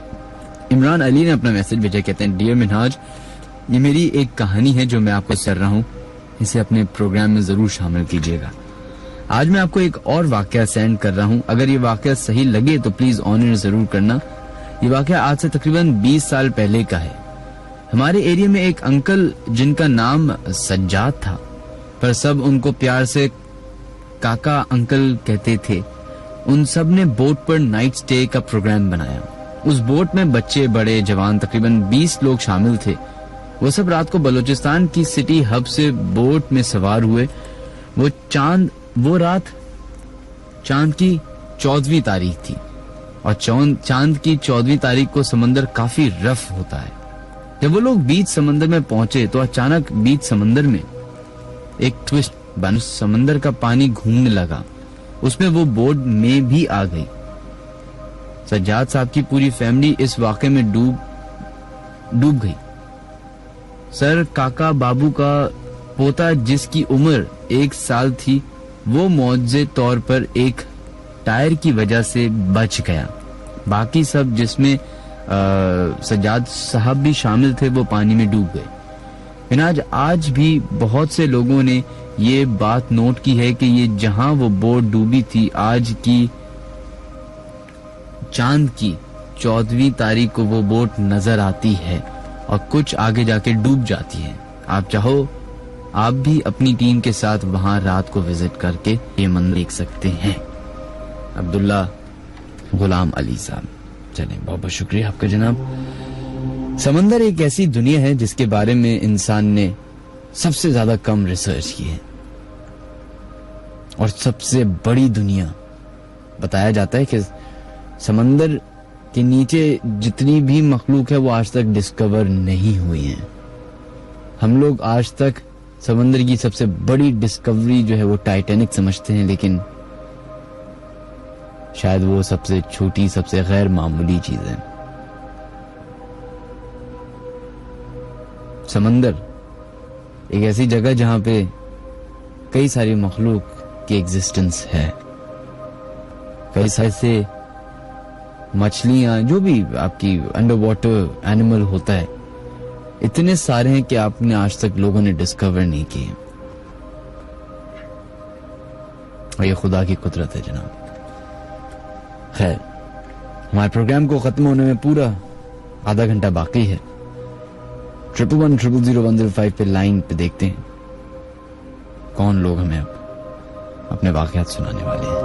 इमरान अली ने अपना मैसेज भेजा, कहते हैं डियर मिनहाज, ये मेरी एक कहानी है जो मैं आपको कर रहा हूँ, इसे अपने प्रोग्राम में जरूर शामिल कीजिएगा। आज मैं आपको एक और वाकया सेंड कर रहा हूँ, अगर ये वाकया सही लगे तो प्लीज ऑन एयर जरूर करना, ये वाकया आज से तकरीबन 20 साल पहले का है। हमारे एरिया में एक अंकल जिनका नाम सज्जाद था, पर सब उनको प्यार से काका अंकल कहते थे, उन सब ने बोट पर नाइट स्टे का प्रोग्राम बनाया। उस बोट में बच्चे बड़े जवान तकरीबन 20 लोग शामिल थे। वो सब रात को बलूचिस्तान की सिटी हब से बोट में सवार हुए। वो रात चांद की 14वीं तारीख थी और चांद की 14वीं तारीख को समंदर काफी रफ होता है। जब वो लोग बीच समंदर में पहुंचे तो अचानक बीच समंदर में एक ट्विस्ट बन, समंदर का पानी घूमने लगा, उसमें वो बोट में भी आ गई। सज्जाद साहब की पूरी फैमिली इस वाक़े में डूब गई। सर काका बाबू का पोता जिसकी उम्र 1 साल थी, वो मौजे तौर पर एक टायर की वजह से बच गया। बाकी सब जिसमें सज्जाद साहब भी शामिल थे वो पानी में डूब गए। फिर आज भी बहुत से लोगों ने ये बात नोट की है कि ये जहां वो बोट डूबी थी, आज की चांद की 14वीं तारीख को वो बोट नजर आती है और कुछ आगे जाके डूब जाती है। आप चाहो आप भी अपनी टीम के साथ वहां रात को विजिट करके ये मंदिर देख सकते हैं। अब्दुल्ला गुलाम अली साहब, चलें, बहुत बहुत शुक्रिया आपका जनाब। समंदर एक ऐसी दुनिया है जिसके बारे में इंसान ने सबसे ज्यादा कम रिसर्च की है और सबसे बड़ी दुनिया। बताया जाता है कि समंदर के नीचे जितनी भी मखलूक है वो आज तक डिस्कवर नहीं हुई है। हम लोग आज तक समंदर की सबसे बड़ी डिस्कवरी जो है वो टाइटैनिक समझते हैं, लेकिन शायद वो सबसे छोटी, सबसे गैर मामूली चीज है। समंदर एक ऐसी जगह जहां पे कई सारी मखलूक की एग्जिस्टेंस है। कई सारे से मछलियां, जो भी आपकी अंडर वाटर एनिमल होता है, इतने सारे हैं कि आपने आज तक लोगों ने डिस्कवर नहीं किए। और ये खुदा की कुदरत है जनाब। खैर, हमारे प्रोग्राम को खत्म होने में पूरा आधा घंटा बाकी है। 11100105 पे लाइन पे देखते हैं कौन लोग हमें अपने वाकयात सुनाने वाले हैं।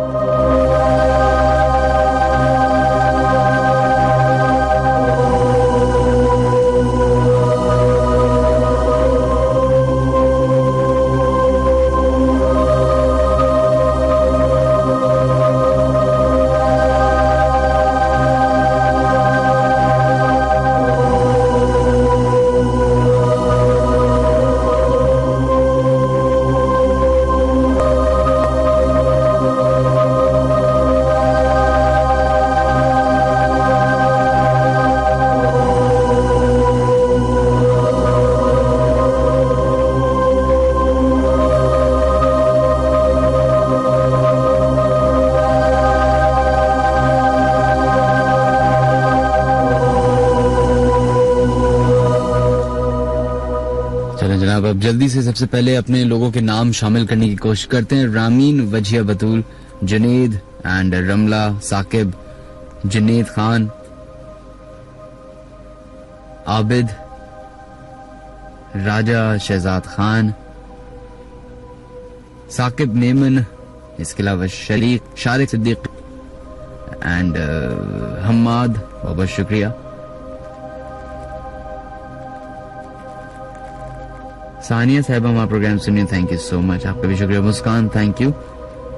अब जल्दी से सबसे पहले अपने लोगों के नाम शामिल करने की कोशिश करते हैं। रामीन, वजिया बतूल, जुनेद एंड रमला, साकिब, जुनेद खान, आबिद, राजा शहजाद खान, साकिब मेमन, इसके अलावा शरीक, शारिक सिद्दीक एंड हम्माद, बहुत शुक्रिया। सानिया साहिबा हमारा प्रोग्राम सुनिए, थैंक यू सो मच, आपका भी शुक्रिया। मुस्कान, थैंक यू।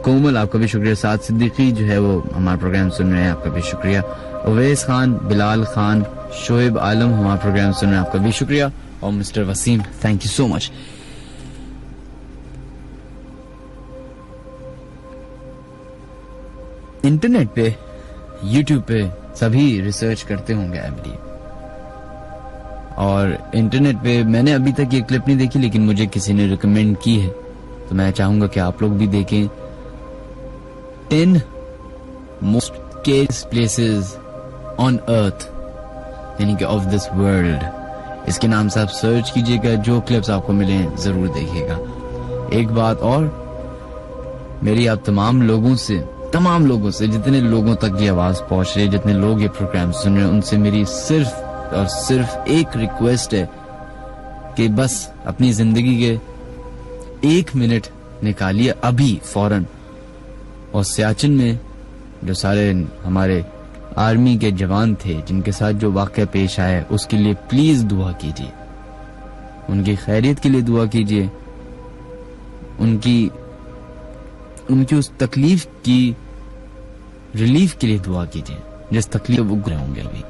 कोमल, आपका भी शुक्रिया। साद सिद्दीकी जो है वो हमारा प्रोग्राम सुन रहे हैं, आपका भी शुक्रिया। अवैस खान, बिलाल खान, शोएब आलम हमारा प्रोग्राम सुन रहे हैं, आपका भी शुक्रिया। और mister Waseem, thank you so much. Internet पे, यूट्यूब पे सभी रिसर्च करते होंगे आई बिलीव, और इंटरनेट पे मैंने अभी तक ये क्लिप नहीं देखी, लेकिन मुझे किसी ने रिकमेंड की है, तो मैं चाहूंगा कि आप लोग भी देखें। 10 most scariest places on earth, यानी कि ऑफ दिस वर्ल्ड, इसके नाम से आप सर्च कीजिएगा। जो क्लिप्स आपको मिले जरूर देखिएगा। एक बात और, मेरी आप तमाम लोगों से तमाम लोगों से, जितने लोगों तक ये आवाज पहुंच रही है, जितने लोग ये प्रोग्राम सुन रहे हैं, उनसे मेरी सिर्फ और सिर्फ एक रिक्वेस्ट है कि बस अपनी जिंदगी के 1 मिनट निकालिए अभी फौरन, और सियाचिन में जो सारे हमारे आर्मी के जवान थे जिनके साथ जो वाकया पेश आया उसके लिए प्लीज दुआ कीजिए, उनकी खैरियत के लिए दुआ कीजिए, उनकी उस तकलीफ की रिलीफ के लिए दुआ कीजिए जिस तकलीफ वो गुजरे होंगे। अभी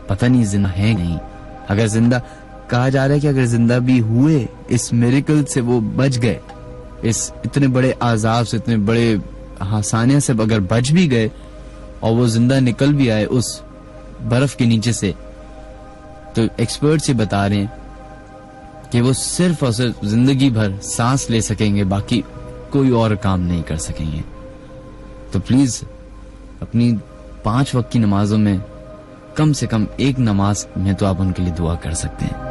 पता नहीं जिंदा है नहीं, अगर जिंदा, कहा जा रहा है कि अगर जिंदा भी हुए इस मिरेकल से वो बच गए, इस इतने बड़े आजाब से, इतने बड़े हासानिया से अगर बच भी गए और वो जिंदा निकल भी आए उस बर्फ के नीचे से, तो एक्सपर्ट्स ये बता रहे हैं कि वो सिर्फ और सिर्फ जिंदगी भर सांस ले सकेंगे, बाकी कोई और काम नहीं कर सकेंगे। तो प्लीज अपनी 5 वक्त की नमाजों में कम से कम एक नमाज में तो आप उनके लिए दुआ कर सकते हैं।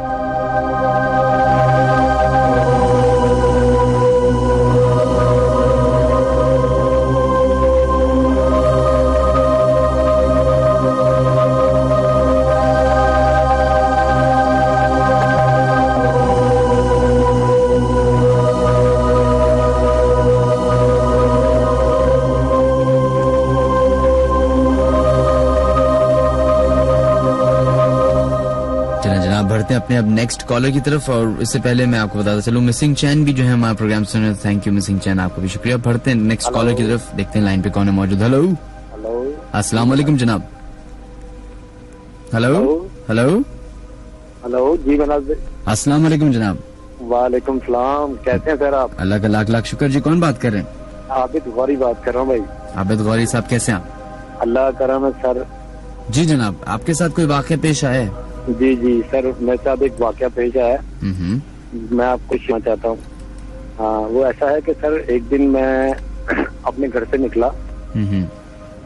अपने अब नेक्स्ट कॉलर की तरफ, और इससे पहले मैं आपको बताता चलूं मिसिंग चैन भी जो है हमारा प्रोग्राम सुन रहे हैं। थैंक यू मिसिंग चैन, आपको भी शुक्रिया। बढ़ते हैं नेक्स्ट कॉलर की तरफ, देखते हैं लाइन पे कौन है मौजूद। हेलो हेलो, अस्सलाम वालेकुम जनाब। हेलो हेलो हेलो जी जनाब। अस्सलाम वालेकुम जनाब। वालेकुम सलाम, कैसे हैं सर आप? अल्लाह का लाख लाख शुक्र जी। कौन बात कर रहे हैं? आबिद गौरी बात कर रहा हूँ भाई। आबिद गौरी साहब, कैसे हैं आप? अल्लाह करम है सर। जी जनाब, आपके साथ कोई वाकया पेश आया है? जी जी सर, मेरे साथ एक वाकया पेश आया है, मैं आपको कहना चाहता हूँ। हाँ, वो ऐसा है कि सर एक दिन मैं अपने घर से निकला,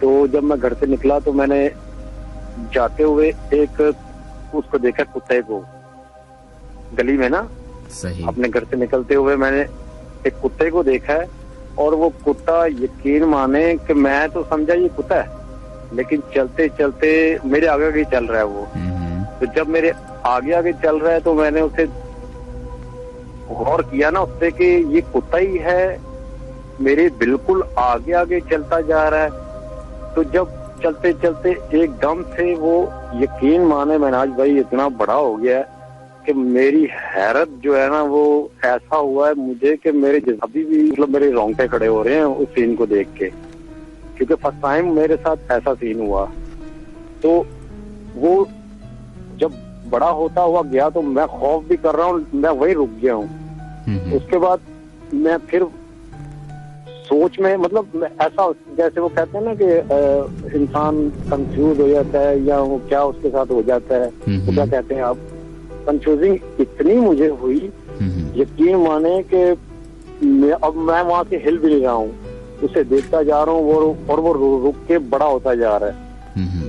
तो जब मैं घर से निकला तो मैंने जाते हुए एक उसको देखा, कुत्ते को गली में ना। सही। अपने घर से निकलते हुए मैंने एक कुत्ते को देखा है, और वो कुत्ता, यकीन माने कि मैं तो समझा ये कुत्ता है, लेकिन चलते चलते मेरे आगे आगे चल रहा है वो। तो जब मेरे आगे आगे चल रहा है तो मैंने उसे गौर किया ना उससे कि ये कुत्ता ही है, मेरे बिल्कुल आगे आगे चलता जा रहा है। तो जब चलते चलते एकदम से वो, यकीन माने महनाज भाई, इतना बड़ा हो गया है कि मेरी हैरत जो है ना वो ऐसा हुआ है मुझे कि मेरे अभी भी मतलब मेरे रोंगटे खड़े हो रहे हैं उस सीन को देख के, क्योंकि फर्स्ट टाइम मेरे साथ ऐसा सीन हुआ। तो वो जब बड़ा होता हुआ गया तो मैं खौफ भी कर रहा हूँ, मैं वही रुक गया हूँ। उसके बाद मैं फिर सोच में, मतलब ऐसा जैसे वो कहते हैं ना कि इंसान कंफ्यूज हो जाता है, या वो क्या उसके साथ हो जाता है, तो क्या कहते हैं आप, कंफ्यूजिंग इतनी मुझे हुई, यकीन माने कि अब मैं वहां से हिल भी नहीं रहा हूँ, उसे देखता जा रहा हूँ, वो रुक के बड़ा होता जा रहा है,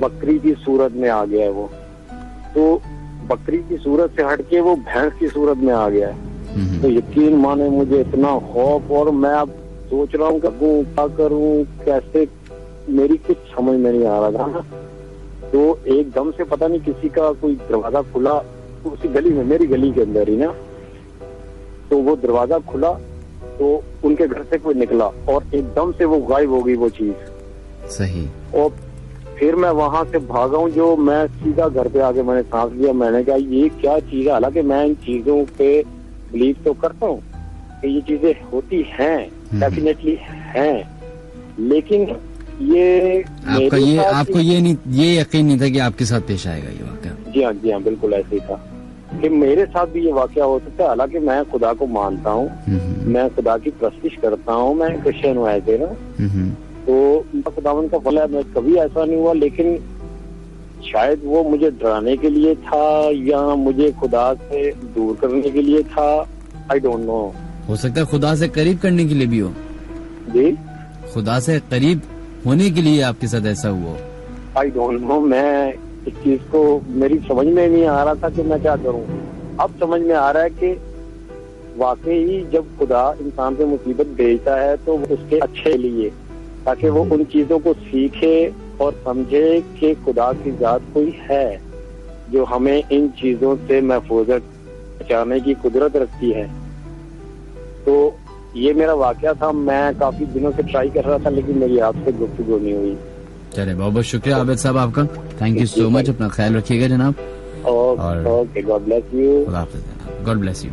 बकरी की सूरत में आ गया है वो। तो बकरी की सूरत से हटके वो भैंस की सूरत में आ गया है। तो यकीन माने मुझे इतना खौफ, और मैं अब सोच रहा हूँ कि क्या करूँ, कैसे, मेरी कुछ समझ में नहीं आ रहा था। तो एकदम से पता नहीं किसी का कोई दरवाजा खुला उसी गली में, मेरी गली के अंदर ही ना, तो वो दरवाजा खुला तो उनके घर से कोई निकला और एकदम से वो गायब हो गई वो चीज। सही। और फिर मैं वहां से भागा हूँ, जो मैं सीधा घर पे आके मैंने सांस लिया, मैंने कहा ये क्या चीज है। हालांकि मैं इन चीजों पे बिलीव तो करता हूँ कि ये चीजें होती हैं, डेफिनेटली हैं, लेकिन ये आपको ये यकीन नहीं था कि आपके साथ पेश आएगा ये वाकया? जी हाँ बिल्कुल ऐसे ही था कि मेरे साथ भी ये वाकया हो सकता है। हालांकि मैं खुदा को मानता हूँ, मैं खुदा की प्रस्तिश करता हूँ, मैं क्रिश्चियन हूँ ऐसे ना, तो खुदावन का फल है, मैं कभी ऐसा नहीं हुआ। लेकिन शायद वो मुझे डराने के लिए था या मुझे खुदा से दूर करने के लिए था, आई डोंट नो। हो सकता है खुदा से करीब करने के लिए भी हो। जी, खुदा से करीब होने के लिए आपके साथ ऐसा हुआ? आई डोंट नो, मैं इस चीज को, मेरी समझ में नहीं आ रहा था कि मैं क्या करूं। अब समझ में आ रहा है कि वाकई जब खुदा इंसान पे मुसीबत भेजता है तो उसके अच्छे लिए, ताकि वो उन चीजों को सीखे और समझे कि खुदा की जात कोई है जो हमें इन चीजों से महफूज बचाने की कुदरत रखती है। तो ये मेरा वाकया था, मैं काफी दिनों से ट्राई कर रहा था लेकिन मेरी आपसे गुफ्तगू नहीं हुई। चले बहुत बहुत शुक्रिया आबिद साहब आपका, थैंक यू सो मच, अपना ख्याल रखिएगा जनाब। Okay, God bless you. God bless you.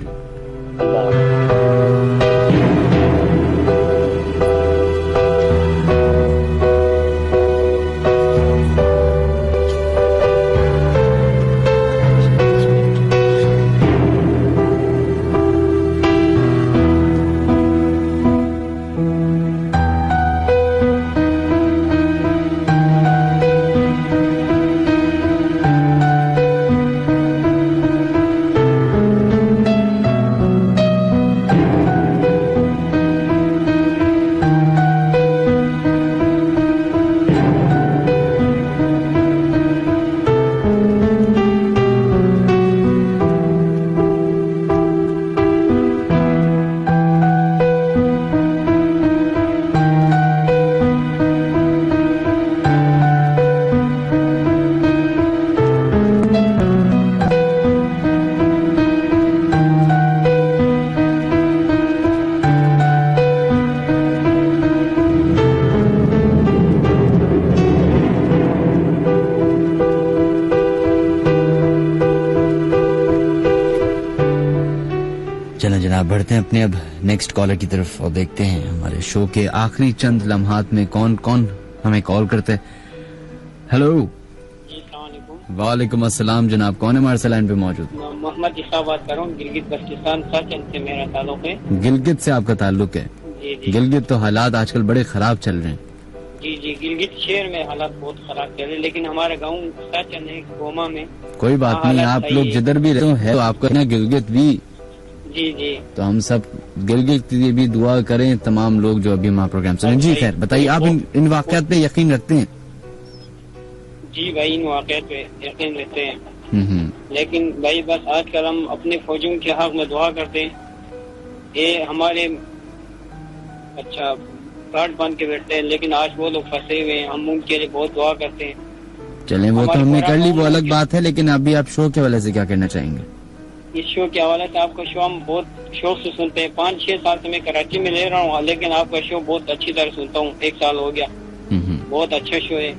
बढ़ते हैं अपने अब नेक्स्ट कॉलर की तरफ और देखते हैं हमारे शो के आखिरी चंद लम्हात में कौन कौन हमें कॉल करते हैं। हेलो, वालेकुम अस्सलाम जनाब, कौन है हमारे लाइन पे मौजूद? मोहम्मद इसा बात कर रहा हूँ, गिलगित बल्तिस्तान से मेरा ताल्लुक है। गिलगित से आपका ताल्लुक है? जी जी। गिलगित तो हालात आजकल बड़े खराब चल रहे हैं। जी जी, गिलगित शहर में हालात बहुत खराब चल रहे हैं, लेकिन हमारे गाँव साचन है गोमा में कोई बात नहीं, आप लोग जिधर भी रहते हो आपका ना गिलगित भी। जी जी, तो हम सब गिलगित के लिए भी दुआ करें, तमाम लोग जो अभी हमारा प्रोग्राम सुन। जी खैर बताइए, आप इन वाकयात पे यकीन रखते हैं? जी भाई, इन वाकयात पे यकीन रखते हैं, लेकिन भाई बस आजकल हम अपने फौजियों के हक में दुआ करते हैं। ये हमारे अच्छा कार्ड बांध के बैठते हैं, लेकिन आज वो लोग फंसे हुए हैं, हम उनके लिए बहुत दुआ करते हैं। चलें, वो तो हमने कर ली, वो अलग बात है, लेकिन अभी आप शो के हवाले से क्या कहना चाहेंगे? इस शो के हवाले से आपका शो हम बहुत शौक से सुनते हैं। 5-6 साल से मैं कराची में रह रहा हूँ, लेकिन आपका शो बहुत अच्छी तरह सुनता हूँ। 1 साल हो गया, बहुत अच्छा शो है,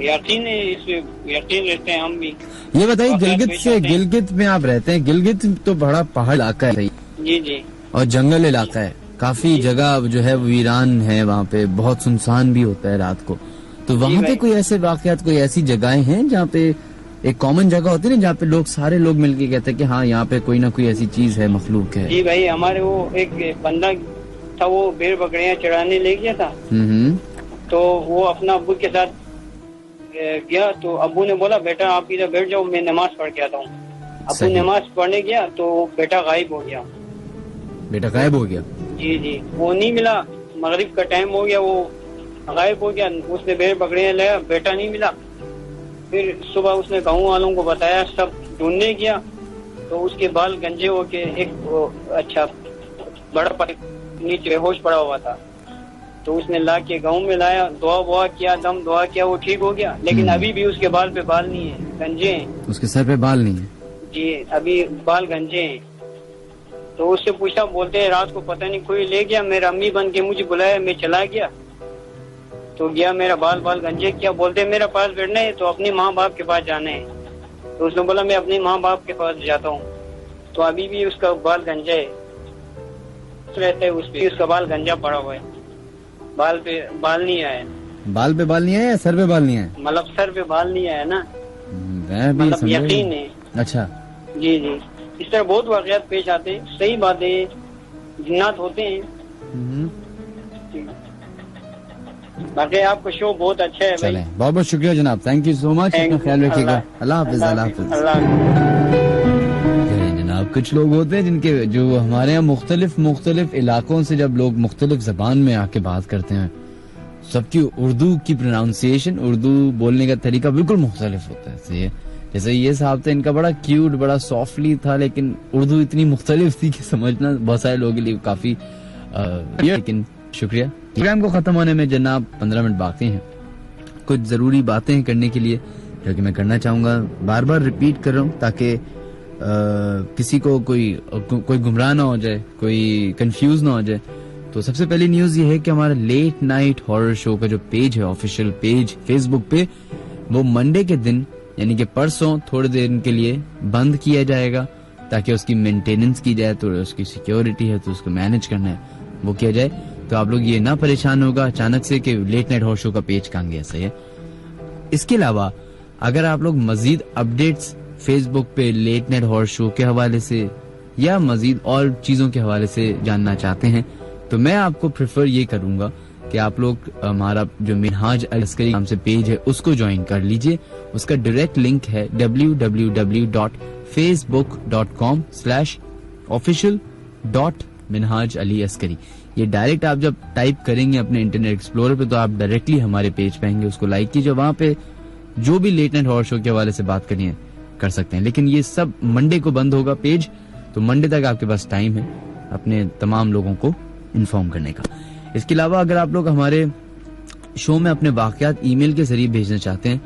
यकीन है, इसमें यकीन रहते हैं हम भी। ये बताइए, गिलगित में आप रहते हैं, गिलगित तो बड़ा पहाड़ इलाका है। जी जी, और जंगल इलाका है, काफी जगह जो है वीरान है, वहाँ पे बहुत सुनसान भी होता है रात को। तो वहाँ पे कोई ऐसे वाकयात, कोई ऐसी जगहें हैं जहाँ पे एक कॉमन जगह होती है ना, जहाँ पे लोग सारे लोग मिलके कहते हैं कि हाँ यहाँ पे कोई ना कोई ऐसी चीज है, मखलूक है? जी भाई, हमारे वो एक बंदा था, वो भेड़ बकरियां चढ़ाने ले गया था। तो वो अपना अब्बू के साथ गया, तो अब्बू ने बोला बेटा आप इधर बैठ जाओ, मैं नमाज पढ़ के आता हूँ। अब्बू नमाज पढ़ने गया तो बेटा गायब हो गया। बेटा गायब हो गया? जी जी, वो नहीं मिला, मगरिब का टाइम हो गया, वो गायब हो गया। उसने भेड़ बकरियां लाया, बेटा नहीं मिला। फिर सुबह उसने गाँव वालों को बताया, सब ढूंढने गया, तो उसके बाल गंजे होके एक अच्छा बड़ा नीचे बेहोश पड़ा हुआ था। तो उसने ला के गाँव में लाया, दुआ किया, दम दुआ किया, वो ठीक हो गया। लेकिन अभी भी उसके बाल पे बाल नहीं है, गंजे हैं। उसके सर पे बाल नहीं है? जी, अभी बाल गंजे हैं। तो उससे पूछा, बोलते हैं रात को पता नहीं कोई ले गया, मेरा अम्मी बन के मुझे बुलाया, मैं चला गया, तो गया, मेरा बाल गंजे किया। बोलते मेरे पास बैठना है तो अपने माँ बाप के पास जाना है। तो उसने बोला मैं अपने माँ बाप के पास जाता हूँ। तो अभी भी उसका बाल गंजा है, रहता है उस पे, उसका बाल गंजा पड़ा हुआ है, बाल पे बाल नहीं आया। बाल पे बाल नहीं आया, सर पे बाल नहीं आया? मतलब सर पे बाल नहीं आया ना, मतलब यकीन है। अच्छा, जी जी, इस तरह बहुत वाकयात पेश आते हैं। सही बात है, जिन्नात होते हैं। बाकी आपका शो बहुत अच्छा है भाई। बहुत बहुत शुक्रिया जनाब, थैंक यू सो मच, अपना ख्याल रखिएगा, अल्लाह हाफिज। अल्लाह हाफिज जनाब। कुछ लोग होते हैं जिनके जो हमारे यहाँ मुख्तलिफ इलाकों से जब लोग मुख्तलिफ जबान में आके बात करते हैं, सबकी उर्दू की प्रोनाउंसिएशन, उर्दू बोलने का तरीका बिल्कुल मुख्तलिफ होता है। जैसे ये साहब थे, इनका बड़ा क्यूट, बड़ा सॉफ्टली था, लेकिन उर्दू इतनी मुख्तलिफ थी कि समझना बहुत सारे लोगों के लिए काफी लेकिन शुक्रिया। प्रोग्राम को खत्म होने में जनाब 15 मिनट बाकी हैं। कुछ जरूरी बातें हैं करने के लिए जो कि मैं करना चाहूंगा, बार बार रिपीट कर रहा हूँ ताकि किसी को कोई गुमराह ना हो जाए, कोई कंफ्यूज ना हो जाए। तो सबसे पहली न्यूज ये है कि हमारा लेट नाइट हॉरर शो का जो पेज है, ऑफिशियल पेज फेसबुक पे, वो मंडे के दिन यानी कि परसों थोड़ी देर के लिए बंद किया जाएगा ताकि उसकी मेंटेनेंस की जाए। तो उसकी सिक्योरिटी है तो उसको मैनेज करना है, वो किया जाए। तो आप लोग ये ना परेशान होगा अचानक से कि लेट नाइट हॉरर शो का पेज कहाँ गया, सही है। इसके अलावा अगर आप लोग मजीद अपडेट्स फेसबुक पे लेट नाइट हॉरर शो के हवाले से या मजीद और चीजों के हवाले से जानना चाहते हैं तो मैं आपको प्रेफर ये करूंगा कि आप लोग हमारा जो मिनहाज अलअस्करी नाम से पेज है उसको ज्वाइन कर लीजिए। उसका डायरेक्ट लिंक है www.facebook.com/official.minhaj-ali-askari। ये डायरेक्ट आप जब टाइप करेंगे अपने इंटरनेट एक्सप्लोरर पे तो आप डायरेक्टली हमारे पेज पे आएंगे, उसको लाइक कीजिए। वहां पे जो भी लेट नाइट हॉरर शो के हवाले से बात करनी है कर सकते हैं, लेकिन ये सब मंडे को बंद होगा पेज, तो मंडे तक आपके पास टाइम है अपने तमाम लोगों को इन्फॉर्म करने का। इसके अलावा अगर आप लोग हमारे शो में अपने वाकयात ईमेल के जरिए भेजना चाहते हैं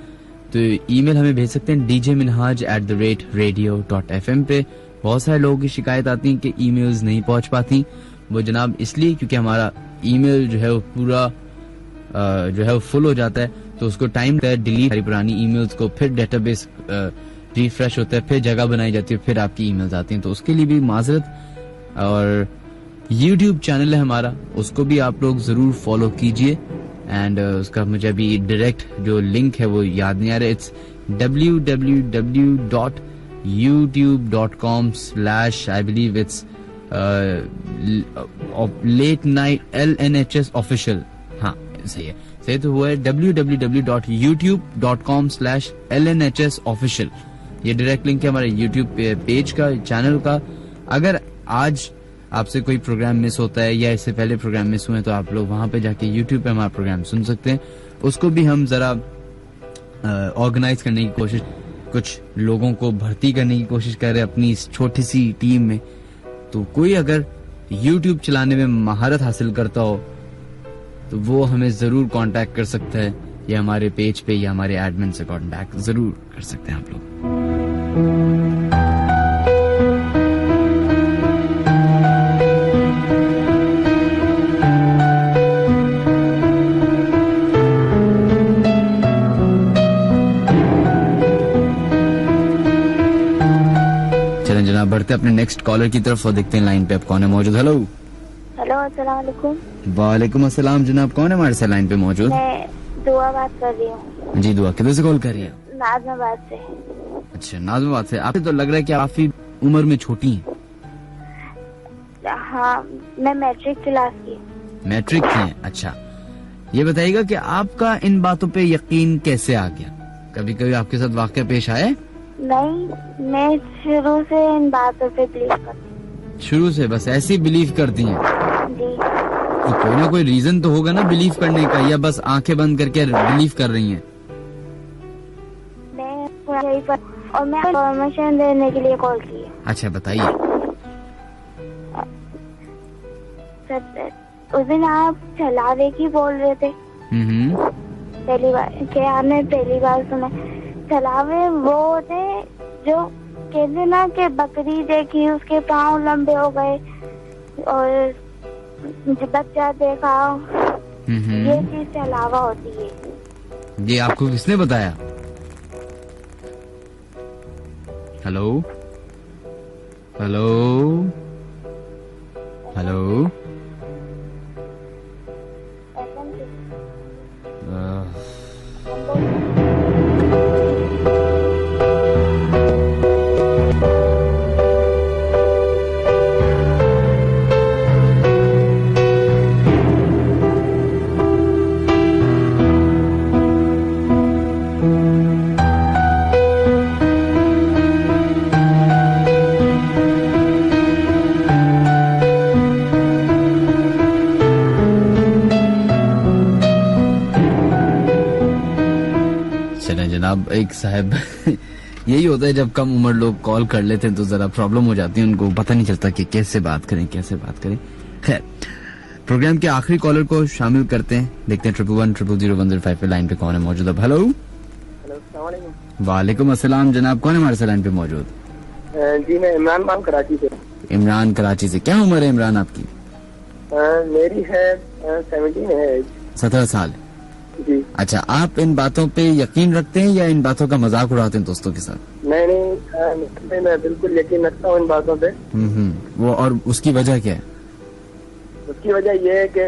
तो ईमेल हमें भेज सकते हैं djminhaj@radio.fm पे। बहुत सारे लोगों की शिकायत आती है कि ईमेल्स नहीं पहुंच पाती, वो जनाब इसलिए क्योंकि हमारा ईमेल जो है वो पूरा जो है वो फुल हो जाता है, तो उसको टाइम लगता है डिलीट सारी पुरानी ईमेल्स को, फिर डेटाबेस रिफ्रेश होता है, फिर जगह बनाई जाती है, फिर आपकी ईमेल्स आती हैं, तो उसके लिए भी माजरत। और YouTube चैनल है हमारा, उसको भी आप लोग जरूर फॉलो कीजिए। एंड उसका मुझे अभी डायरेक्ट जो लिंक है वो याद नहीं आ रहा, it's www.youtube.com/ I believe it's late night LNHS official। हाँ सही है, सही तो हुआ है www.youtube.com/LNHS official। ये डायरेक्ट लिंक है हमारे YouTube पेज का, चैनल का। अगर आज आपसे कोई प्रोग्राम मिस होता है या इससे पहले प्रोग्राम मिस हुए तो आप लोग वहां पे जाके YouTube पे हमारा प्रोग्राम सुन सकते हैं। उसको भी हम जरा ऑर्गेनाइज करने की कोशिश, कुछ लोगों को भर्ती करने की कोशिश कर रहे हैं अपनी इस छोटी सी टीम में। तो कोई अगर YouTube चलाने में महारत हासिल करता हो तो वो हमें जरूर कांटेक्ट कर सकता है, या हमारे पेज पे या हमारे एडमिन से कांटेक्ट जरूर कर सकते हैं आप लोग। जनाब बढ़ते अपने नेक्स्ट कॉलर की तरफ और देखते हैं लाइन पे अब कौन है मौजूद। हेलो अस्सलाम वालेकुम। वालेकुम अस्सलाम। जनाब कौन है हमारे साथ लाइन पे मौजूद? मैं दुआ बात कर रही हूँ। जी दुआ, किधर से कॉल कर रही है? नाज़माबाद से। अच्छा नाज़माबाद से। आपसे तो लग रहा है कि काफी उम्र में छोटी हैं। हाँ मैं मैट्रिक क्लास की। मैट्रिक की हैं, अच्छा। ये बताइएगा कि आपका इन बातों पे यकीन कैसे आ गया? कभी कभी आपके साथ वाकया पेश आया? नहीं, मैं शुरू से इन बातों पे बिलीव करती हूँ। शुरू से बस ऐसे ही बिलीव करती हैं? जी। तो कोई ना कोई रीजन तो होगा ना बिलीव करने का, या बस आंखें बंद करके बिलीव कर रही हैं? मैं और मैं इन्फॉर्मेशन देने के लिए कॉल की है। अच्छा बताइए। उस दिन आप छलावे की बोल रहे थे। पहली बार क्या आपने पहली बार सुना? छलावे वो थे जो कहते ना कि बकरी देखी उसके पाँव लंबे हो गए और बच्चा देखा, ये चीज छलावा होती है। ये आपको किसने बताया? हेलो हेलो हेलो जनाब एक साहब यही होता है जब कम उम्र लोग कॉल कर लेते हैं तो जरा प्रॉब्लम हो जाती है, उनको पता नहीं चलता कि कैसे बात करें कैसे बात करें। खैर प्रोग्राम के आखिरी कॉलर को शामिल करते हैं, देखते हैं 11100005 पे लाइन पे कौन है मौजूद। अब हेलो। वालेकुम अस्सलाम जनाब, कौन है हमारे साथ लाइन पे मौजूद? जी मैं इमरान कराची से। इमरान कराची से, क्या उम्र है इमरान आपकी? मेरी है 17 है। 17 साल जी। अच्छा, आप इन बातों पे यकीन रखते हैं या इन बातों का मजाक उड़ाते हैं दोस्तों के साथ? नहीं, मैं बिल्कुल यकीन रखता हूँ इन बातों पे। वो और उसकी वजह क्या है? उसकी वजह ये है कि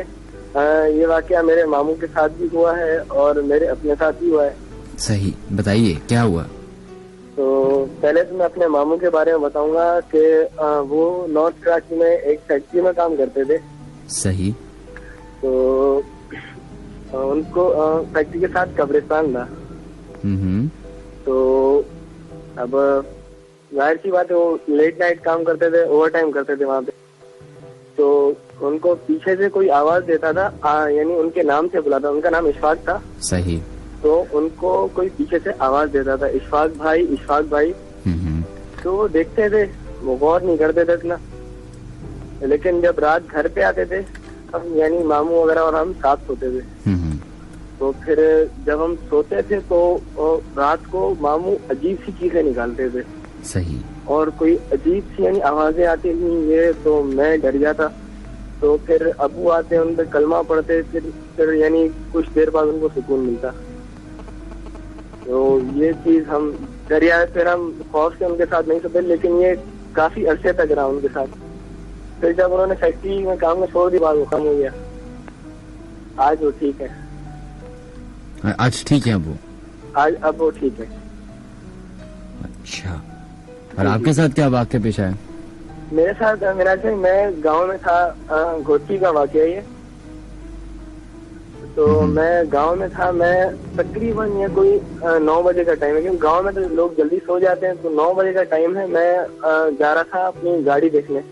ये वाकया मेरे मामू के साथ भी हुआ है और मेरे अपने साथ भी हुआ है। सही, बताइए क्या हुआ? तो पहले तो मैं अपने मामू के बारे में बताऊंगा कि वो नॉर्थ कराची में एक फैक्ट्री में काम करते थे। सही। तो उनको फैक्ट्री के साथ कब्रिस्तान था। तो अब जाहिर सी बात है वो लेट नाइट काम करते थे, ओवर टाइम करते थे वहाँ पे। तो उनको पीछे से कोई आवाज देता था, यानी उनके नाम से बुलाता, उनका नाम इशफाक था। सही। तो उनको कोई पीछे से आवाज देता था, इशफाक भाई, इशफाक भाई। तो वो देखते थे, वो गौर नहीं करते थे इतना। लेकिन जब रात घर पे आते थे, हम यानी मामू वगैरह और हम साथ सोते थे। तो फिर जब हम सोते थे तो रात को मामू अजीब सी चीजें निकालते थे। सही। और कोई अजीब सी यानी आवाजें आती थी, ये तो मैं डर गया था। तो फिर अबू आते, उन पर कलमा पढ़ते, फिर यानी कुछ देर बाद उनको सुकून मिलता। तो ये चीज हम डर गए, फिर हम खौफ से उनके साथ नहीं सोते, लेकिन ये काफी अरसे तक रहा उनके साथ। फिर जब उन्होंने फैक्ट्री में काम में छोड़ दी, बात वो कम हो गया। आज वो ठीक है। आज ठीक है वो? आज अब वो ठीक है। अच्छा, और आपके साथ क्या वाक़या पेश आया? मेरे साथ मैं गांव में था, घोटी का वाक़या ये। तो मैं गांव में था, मैं तकरीबन ये कोई 9 बजे का टाइम है, क्योंकि गांव में तो लोग जल्दी सो जाते हैं। तो 9 बजे का टाइम है। मैं जा रहा था अपनी गाड़ी देखने,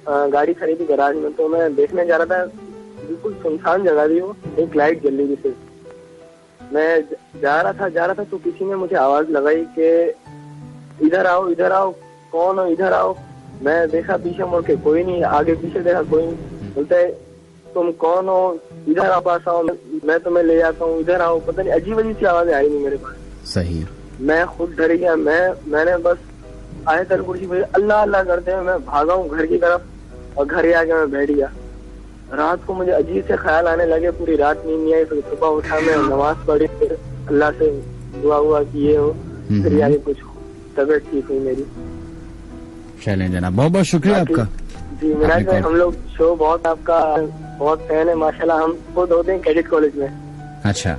गाड़ी खरीदी गराज में। तो मैं देखने जा रहा था, बिल्कुल सुनसान जगह थी वो, एक लाइट जल रही थी। मैं जा रहा था तो किसी ने मुझे आवाज लगाई कि इधर आओ, इधर आओ, कौन हो, इधर आओ। मैं देखा पीछे मुड़ के, कोई नहीं। आगे पीछे देखा, कोई नहीं। बोलता है तुम कौन हो, इधर आ, पास आओ, मैं तुम्हें ले जाता हूँ, इधर आओ। पता नहीं अजीब अजीब सी आवाजें आई नहीं मेरे पास। सही। मैं खुद डर गया। मैंने बस आयतल कुर्सी पे अल्लाह अल्लाह करते हुए मैं भागा हूँ घर की तरफ, और घर आके मैं बैठ गया। रात को मुझे अजीब से ख्याल आने लगे, पूरी रात नींद नहीं आई। फिर सुबह उठा, मैं नमाज पढ़ी, फिर अल्लाह से दुआ हुआ कि ये हो, फिर आगे कुछ तबीयत ठीक हुई मेरी। चलें जनाब, बहुत बहुत शुक्रिया आपका। जी मेरा हम लोग शो बहुत आपका बहुत फैन है माशाल्लाह। हम खुद होते हैं कैडेट कॉलेज में। अच्छा,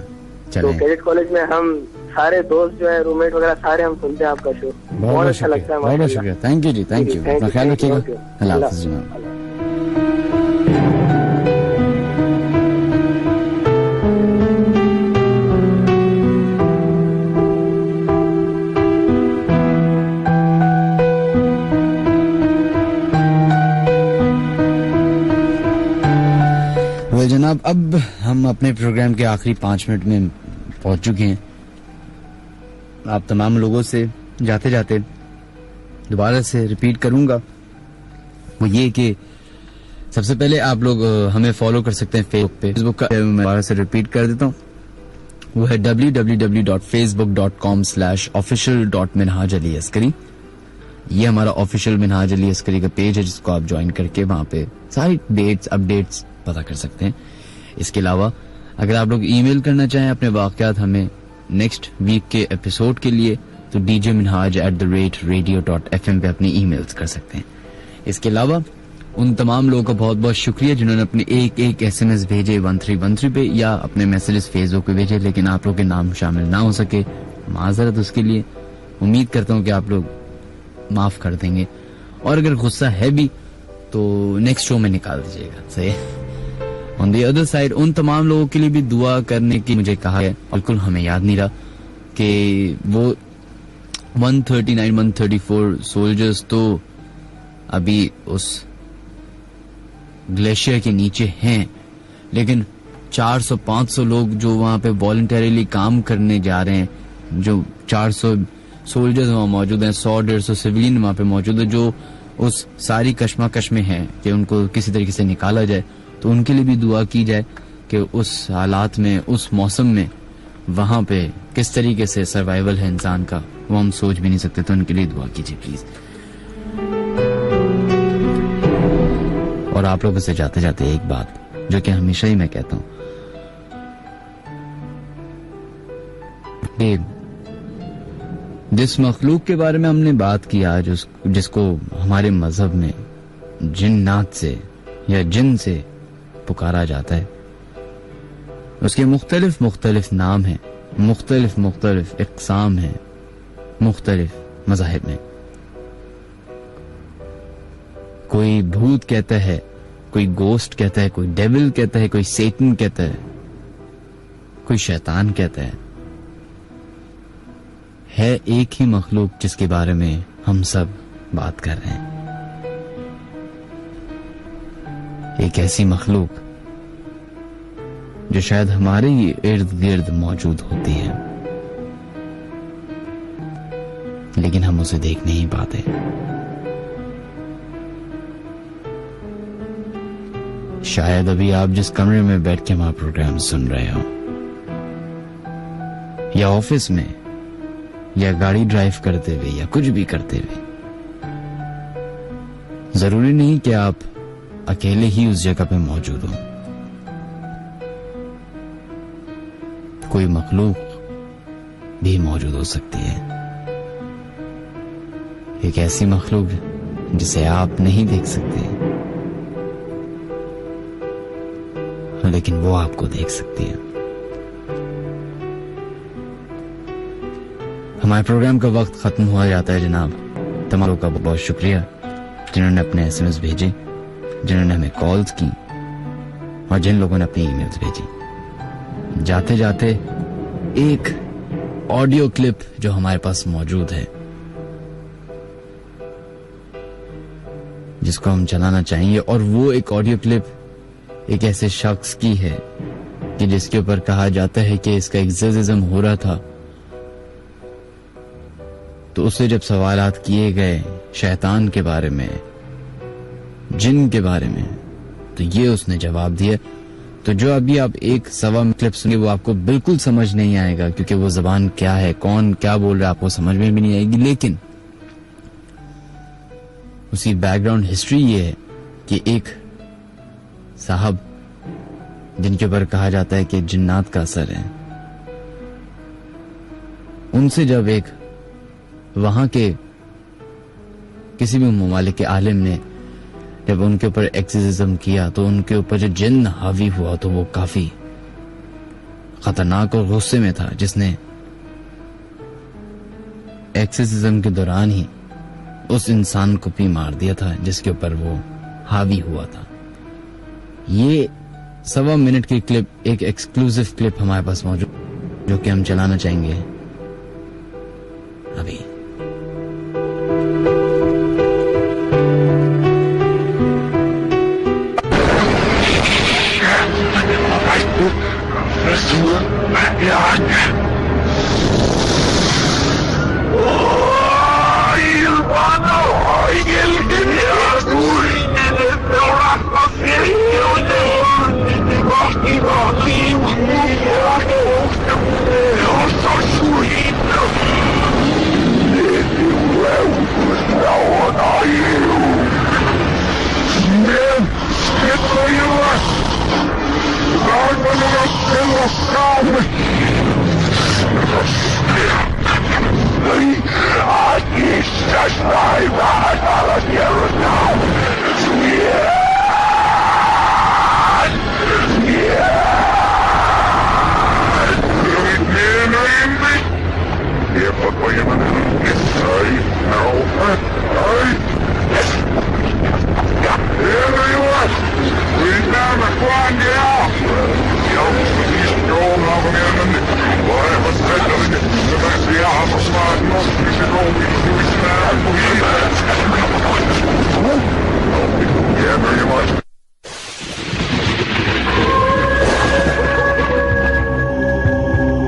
तो कैडेट कॉलेज में हम सारे दोस्त जो है, रूममेट वगैरह सारे हम सुनते हैं आपका शो। बहुत अच्छा लगता है। बहुत शुक्रिया। थैंक यू जी, थैंक यू। अपना ख्याल रखिएगा। अल्लाह हाफ़िज़ जनाब। जनाब, अब हम अपने प्रोग्राम के आखिरी 5 मिनट में पहुंच चुके हैं। आप तमाम लोगों से जाते जाते दोबारा से रिपीट करूंगा, वो ये कि सबसे पहले आप लोग हमें फॉलो कर सकते हैं फेसबुक पे। फेसबुक का मैं दोबारा से रिपीट कर देता हूँ, वो है www.facebook.com/official.minhaj-ali-askari। ये हमारा ऑफिशियल मिनहाज अली अस्करी का पेज है, जिसको आप ज्वाइन करके वहां पे सारी डेट्स अपडेट्स पता कर सकते हैं। इसके अलावा अगर आप लोग ईमेल करना चाहें अपने वाकयात हमें नेक्स्ट वीक के एपिसोड के लिए, तो djminhaj@radio.fm पे अपनी ईमेल्स कर सकते हैं। इसके अलावा उन तमाम लोगों का बहुत बहुत शुक्रिया जिन्होंने अपने एक SMS भेजे 1313 पे, या अपने मैसेजेस फेसबुक पे भेजे, लेकिन आप लोग के नाम शामिल ना हो सके, माजरत उसके लिए। उम्मीद करता हूँ कि आप लोग माफ कर देंगे, और अगर गुस्सा है भी तो नेक्स्ट शो में निकाल दीजिएगा। सही। ऑन द अदर साइड उन तमाम लोगों के लिए भी दुआ करने की मुझे कहा है, बिल्कुल हमें याद नहीं रहा कि वो 134 सोल्जर्स तो अभी उस ग्लेशियर के नीचे हैं, लेकिन 400-500 लोग जो वहां पे वॉलंटरीली काम करने जा रहे हैं, जो 400 सोल्जर्स वहां मौजूद हैं, 100-150 सिविलियन वहां पे मौजूद है, जो उस सारी कश्मकश में हैं कि उनको किसी तरीके से निकाला जाए। तो तो उनके लिए भी दुआ की जाए कि उस हालात में, उस मौसम में वहां पे किस तरीके से सर्वाइवल है इंसान का, वो हम सोच भी नहीं सकते। तो उनके लिए दुआ कीजिए प्लीज। और आप लोगों से जाते जाते एक बात जो कि हमेशा ही मैं कहता हूं, जिस मखलूक के बारे में हमने बात की आज, जिसको हमारे मजहब में जिन्नात से या जिन से पुकारा जाता है, उसके मुख्तलिफ मुख्तलिफ नाम हैं, मुख्तलिफ मुख्तलिफ इक़साम हैं मुख्तलिफ मज़ाहिब में। कोई भूत कहता है, कोई गोस्ट कहता है, कोई डेविल कहता है, कोई सेटन कहता है, कोई शैतान कहता है एक ही मखलूक जिसके बारे में हम सब बात कर रहे हैं। एक ऐसी मखलूक जो शायद हमारे ही इर्द गिर्द मौजूद होती है, लेकिन हम उसे देख नहीं पाते। शायद अभी आप जिस कमरे में बैठ के हमारा प्रोग्राम सुन रहे हो, या ऑफिस में, या गाड़ी ड्राइव करते हुए, या कुछ भी करते हुए, जरूरी नहीं कि आप अकेले ही उस जगह पे मौजूद हो। कोई मखलूक भी मौजूद हो सकती है, एक ऐसी मखलूक जिसे आप नहीं देख सकते, लेकिन वो आपको देख सकती है। हमारे प्रोग्राम का वक्त खत्म हुआ जाता है जनाब। तमाम लोगों का बहुत शुक्रिया जिन्होंने अपने SMS भेजे, जिन्होंने हमें कॉल्स की, और जिन लोगों ने अपनी ईमेल्स भेजी। जाते जाते एक ऑडियो क्लिप जो हमारे पास मौजूद है, जिसको हम चलाना चाहेंगे, और वो एक ऑडियो क्लिप एक ऐसे शख्स की है कि जिसके ऊपर कहा जाता है कि इसका एग्ज़ोर्सिज्म हो रहा था, तो उससे जब सवालात किए गए शैतान के बारे में, जिन के बारे में, तो ये उसने जवाब दिया। तो जो अभी आप एक सवा क्लिप सुनिए वो आपको बिल्कुल समझ नहीं आएगा, क्योंकि वो जबान क्या है, कौन क्या बोल रहा है, आपको समझ में भी नहीं आएगी। लेकिन उसकी बैकग्राउंड हिस्ट्री ये है कि एक साहब जिनके ऊपर कहा जाता है कि जिन्नात का असर है, उनसे जब एक वहां के किसी भी ममालिक के आलिम ने जब उनके ऊपर एक्सोर्सिज्म किया, तो उनके ऊपर जो जिन्न हावी हुआ तो वो काफी खतरनाक और गुस्से में था, जिसने एक्सोर्सिज्म के दौरान ही उस इंसान को भी मार दिया था जिसके ऊपर वो हावी हुआ था। ये 1.25 मिनट की क्लिप, एक एक्सक्लूसिव क्लिप हमारे पास मौजूद, जो कि हम चलाना चाहेंगे अभी।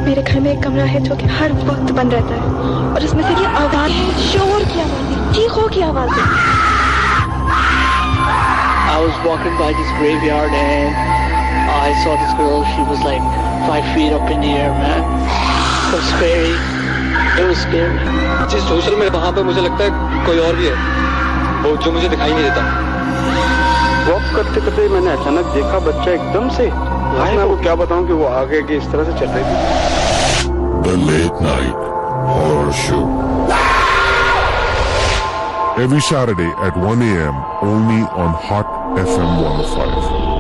मेरे घर में एक कमरा है जो कि हर वक्त बंद रहता है, और इसमें से ये आवाज है, शोर की आवाज है, चीखों की आवाज है। walking by this graveyard and I saw this girl. She was like 5 feet up in the air, man. It was scary. It was scary. जिस सोशल में वहाँ पे मुझे लगता है कोई और भी है, वो जो मुझे दिखाई नहीं देता। वॉक करते करते मैंने अचानक देखा बच्चा एकदम से, मैं आपको क्या बताऊं कि वो आगे की इस तरह से चल रही थी। The Late Night Horror Show. Every Saturday at 1 a.m. only on Hot FM 105.